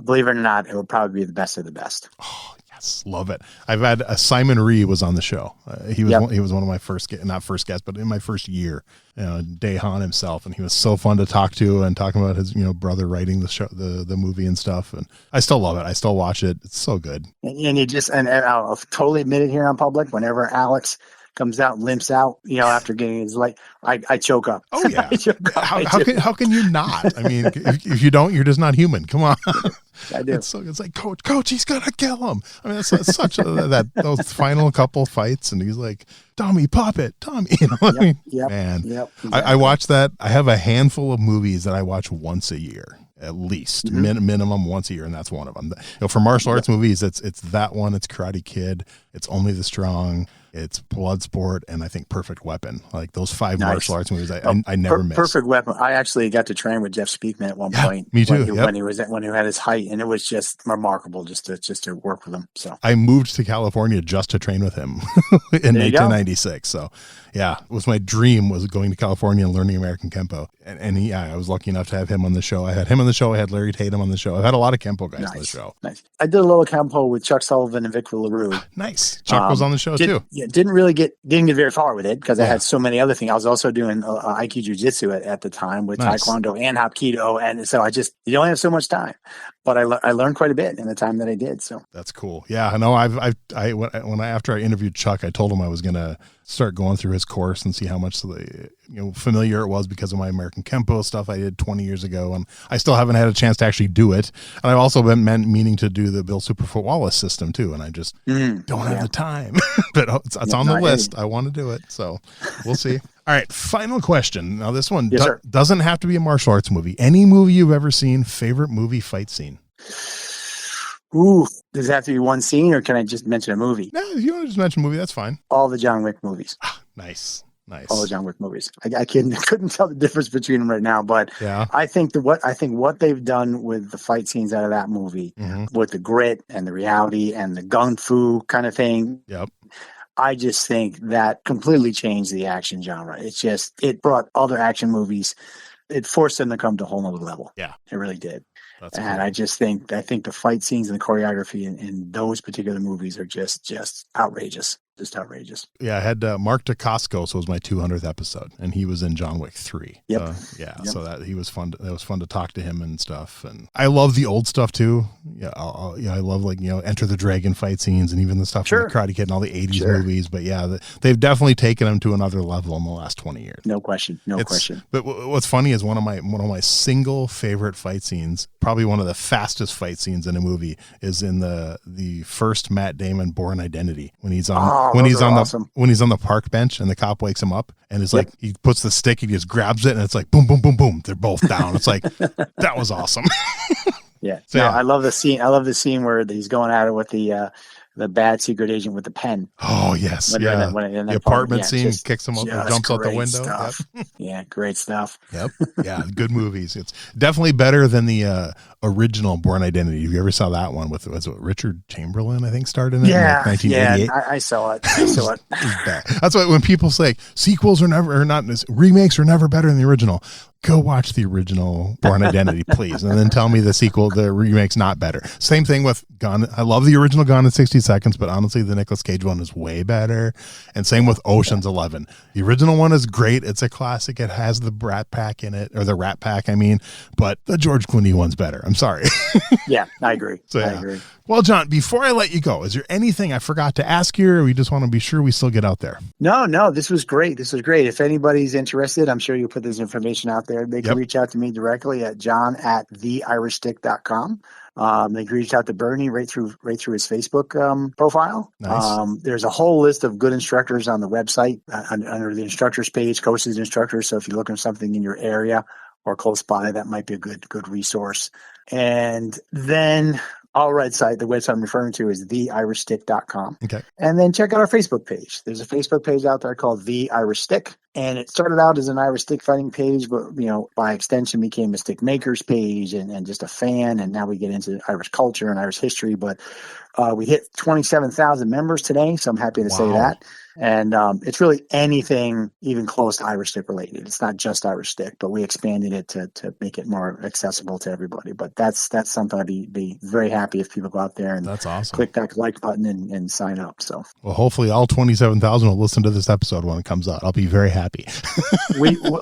Speaker 2: believe it or not, it would probably be the best of the best.
Speaker 3: Oh, yes. Love it. I've had Simon Rhee was on the show. He was one of my not first guests, but in my first year, Daehan himself. And he was so fun to talk to and talking about his, brother writing the show, the movie and stuff. And I still love it. I still watch it. It's so good.
Speaker 2: And you just, and I'll totally admit it here on public, whenever Alex comes out, limps out, after getting his light, I choke up.
Speaker 3: Oh yeah. How can you not? I mean, if you don't, you're just not human. Come on.
Speaker 2: I do.
Speaker 3: It's like, coach, he's gonna kill him. I mean, that's such those final couple fights, and he's like, Tommy, pop it, Tommy. Man.
Speaker 2: Exactly.
Speaker 3: I watch that. I have a handful of movies that I watch once a year. At least minimum once a year, and that's one of them. For martial arts movies, it's that one. It's Karate Kid. It's Only the Strong. It's Bloodsport, and I think Perfect Weapon. Like those 5 martial arts movies, I never miss.
Speaker 2: Perfect Weapon. I actually got to train with Jeff Speakman at one point.
Speaker 3: Me too.
Speaker 2: When he had his height, and it was just remarkable just to work with him. So
Speaker 3: I moved to California just to train with him in 1996. So yeah, it was my dream was going to California and learning American Kempo. And I was lucky enough to have him on the show. I had him on the show. I had Larry Tatum on the show. I've had a lot of Kempo guys on the show.
Speaker 2: Nice. I did a little Kempo with Chuck Sullivan and Victor LaRue.
Speaker 3: Nice. Chuck was on the show too.
Speaker 2: Yeah, didn't get very far with it because I had so many other things. I was also doing Aikido Jiu-Jitsu at the time with Taekwondo and Hapkido, and so you only have so much time. But I learned quite a bit in the time that I did. So
Speaker 3: that's cool. Yeah, I know. After I interviewed Chuck, I told him I was gonna start going through his course and see how much familiar it was because of my American Kempo stuff I did 20 years ago, and I still haven't had a chance to actually do it. And I've also been meaning to do the Bill Superfoot Wallace system too, and I just don't have the time. But it's on the list. I want to do it, so we'll see. All right, final question. Now this one doesn't have to be a martial arts movie. Any movie you've ever seen, favorite movie fight scene?
Speaker 2: Ooh, does it have to be one scene, or can I just mention a movie?
Speaker 3: No, if you want to just mention a movie, that's fine.
Speaker 2: All the John Wick movies.
Speaker 3: Nice.
Speaker 2: All the John Wick movies. I couldn't tell the difference between them right now, but I think what they've done with the fight scenes out of that movie, with the grit and the reality and the gung fu kind of thing.
Speaker 3: Yep.
Speaker 2: I just think that completely changed the action genre. It brought other action movies. It forced them to come to a whole nother level. Yeah, it really did. That's and cool. I think the fight scenes and the choreography in those particular movies are just outrageous. Just outrageous.
Speaker 3: Yeah, I had Mark Dacascos was my 200th episode, and he was in John Wick 3.
Speaker 2: Yep.
Speaker 3: So that he was fun. It was fun to talk to him and stuff. And I love the old stuff too. Yeah, I love Enter the Dragon fight scenes and even the stuff from the Karate Kid and all the 80s movies. But yeah, they've definitely taken them to another level in the last 20 years.
Speaker 2: No question. Question.
Speaker 3: But what's funny is one of my single favorite fight scenes, probably one of the fastest fight scenes in a movie, is in the first Matt Damon Bourne Identity when he's on. When he's on the park bench and the cop wakes him up and it's like he puts the stick, he just grabs it and it's like boom, boom, boom, boom. They're both down. It's like that was awesome.
Speaker 2: I love the scene. I love the scene where he's going at it with the bad secret agent with the pen.
Speaker 3: Oh yes, the apartment scene kicks him up and jumps out the window.
Speaker 2: Yep. Yeah, great stuff.
Speaker 3: Yep. Yeah, good movies. It's definitely better than the original Bourne Identity. If you ever saw that one with Richard Chamberlain, I think starred in it.
Speaker 2: Yeah,
Speaker 3: in 1988.
Speaker 2: Yeah, I saw it.
Speaker 3: That's why when people say sequels remakes are never better than the original. go watch the original Born Identity, please. And then tell me the remake's not better. Same thing with Gone. I love the original Gone in 60 Seconds, but honestly, the Nicolas Cage one is way better. And same with Ocean's 11. The original one is great. It's a classic. It has the Rat Pack in it, or the Rat Pack, I mean, but the George Clooney one's better. I'm sorry.
Speaker 2: Yeah, I agree. I agree.
Speaker 3: Well, John, before I let you go, is there anything I forgot to ask you, or we just want to be sure we still get out there?
Speaker 2: No, this was great. If anybody's interested, I'm sure you'll put this information out there. They can reach out to me directly at john@theirishstick.com. They can reach out to Bernie right through his Facebook profile.
Speaker 3: Nice.
Speaker 2: There's a whole list of good instructors on the website under the instructors page, coaches, instructors. So if you're looking for something in your area or close by, that might be a good resource. And then the website I'm referring to is theirishstick.com.
Speaker 3: Okay.
Speaker 2: And then check out our Facebook page. There's a Facebook page out there called The Irish Stick. And it started out as an Irish stick fighting page, but, by extension became a stick makers page and just a fan. And now we get into Irish culture and Irish history. But we hit 27,000 members today. So I'm happy to say that. And it's really anything even close to Irish stick related. It's not just Irish stick, but we expanded it to make it more accessible to everybody. But that's something I'd be very happy if people go out there and
Speaker 3: that's awesome.
Speaker 2: Click that like button and sign up. So,
Speaker 3: well, hopefully all 27,000 will listen to this episode when it comes out. I'll be very happy.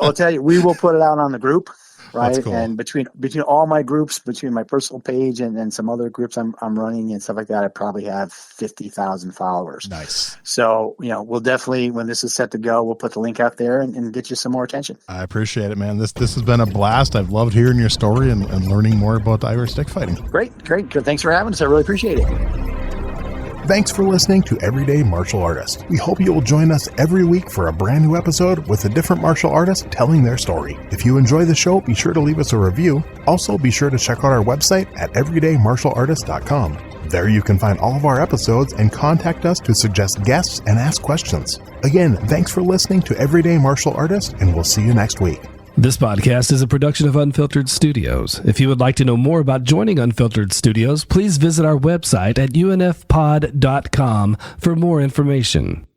Speaker 2: I'll tell you, we will put it out on the group. Right.
Speaker 3: That's cool.
Speaker 2: And between all my groups, between my personal page and some other groups I'm running and stuff like that, I probably have 50,000 followers.
Speaker 3: Nice.
Speaker 2: So, we'll definitely, when this is set to go, we'll put the link out there and get you some more attention.
Speaker 3: I appreciate it, man. This has been a blast. I've loved hearing your story and learning more about Irish stick fighting.
Speaker 2: Great. Good. Thanks for having us. I really appreciate it.
Speaker 1: Thanks for listening to Everyday Martial Artist. We hope you will join us every week for a brand new episode with a different martial artist telling their story. If you enjoy the show, be sure to leave us a review. Also, be sure to check out our website at everydaymartialartist.com. There you can find all of our episodes and contact us to suggest guests and ask questions. Again, thanks for listening to Everyday Martial Artist, and we'll see you next week.
Speaker 4: This podcast is a production of Unfiltered Studios. If you would like to know more about joining Unfiltered Studios, please visit our website at unfpod.com for more information.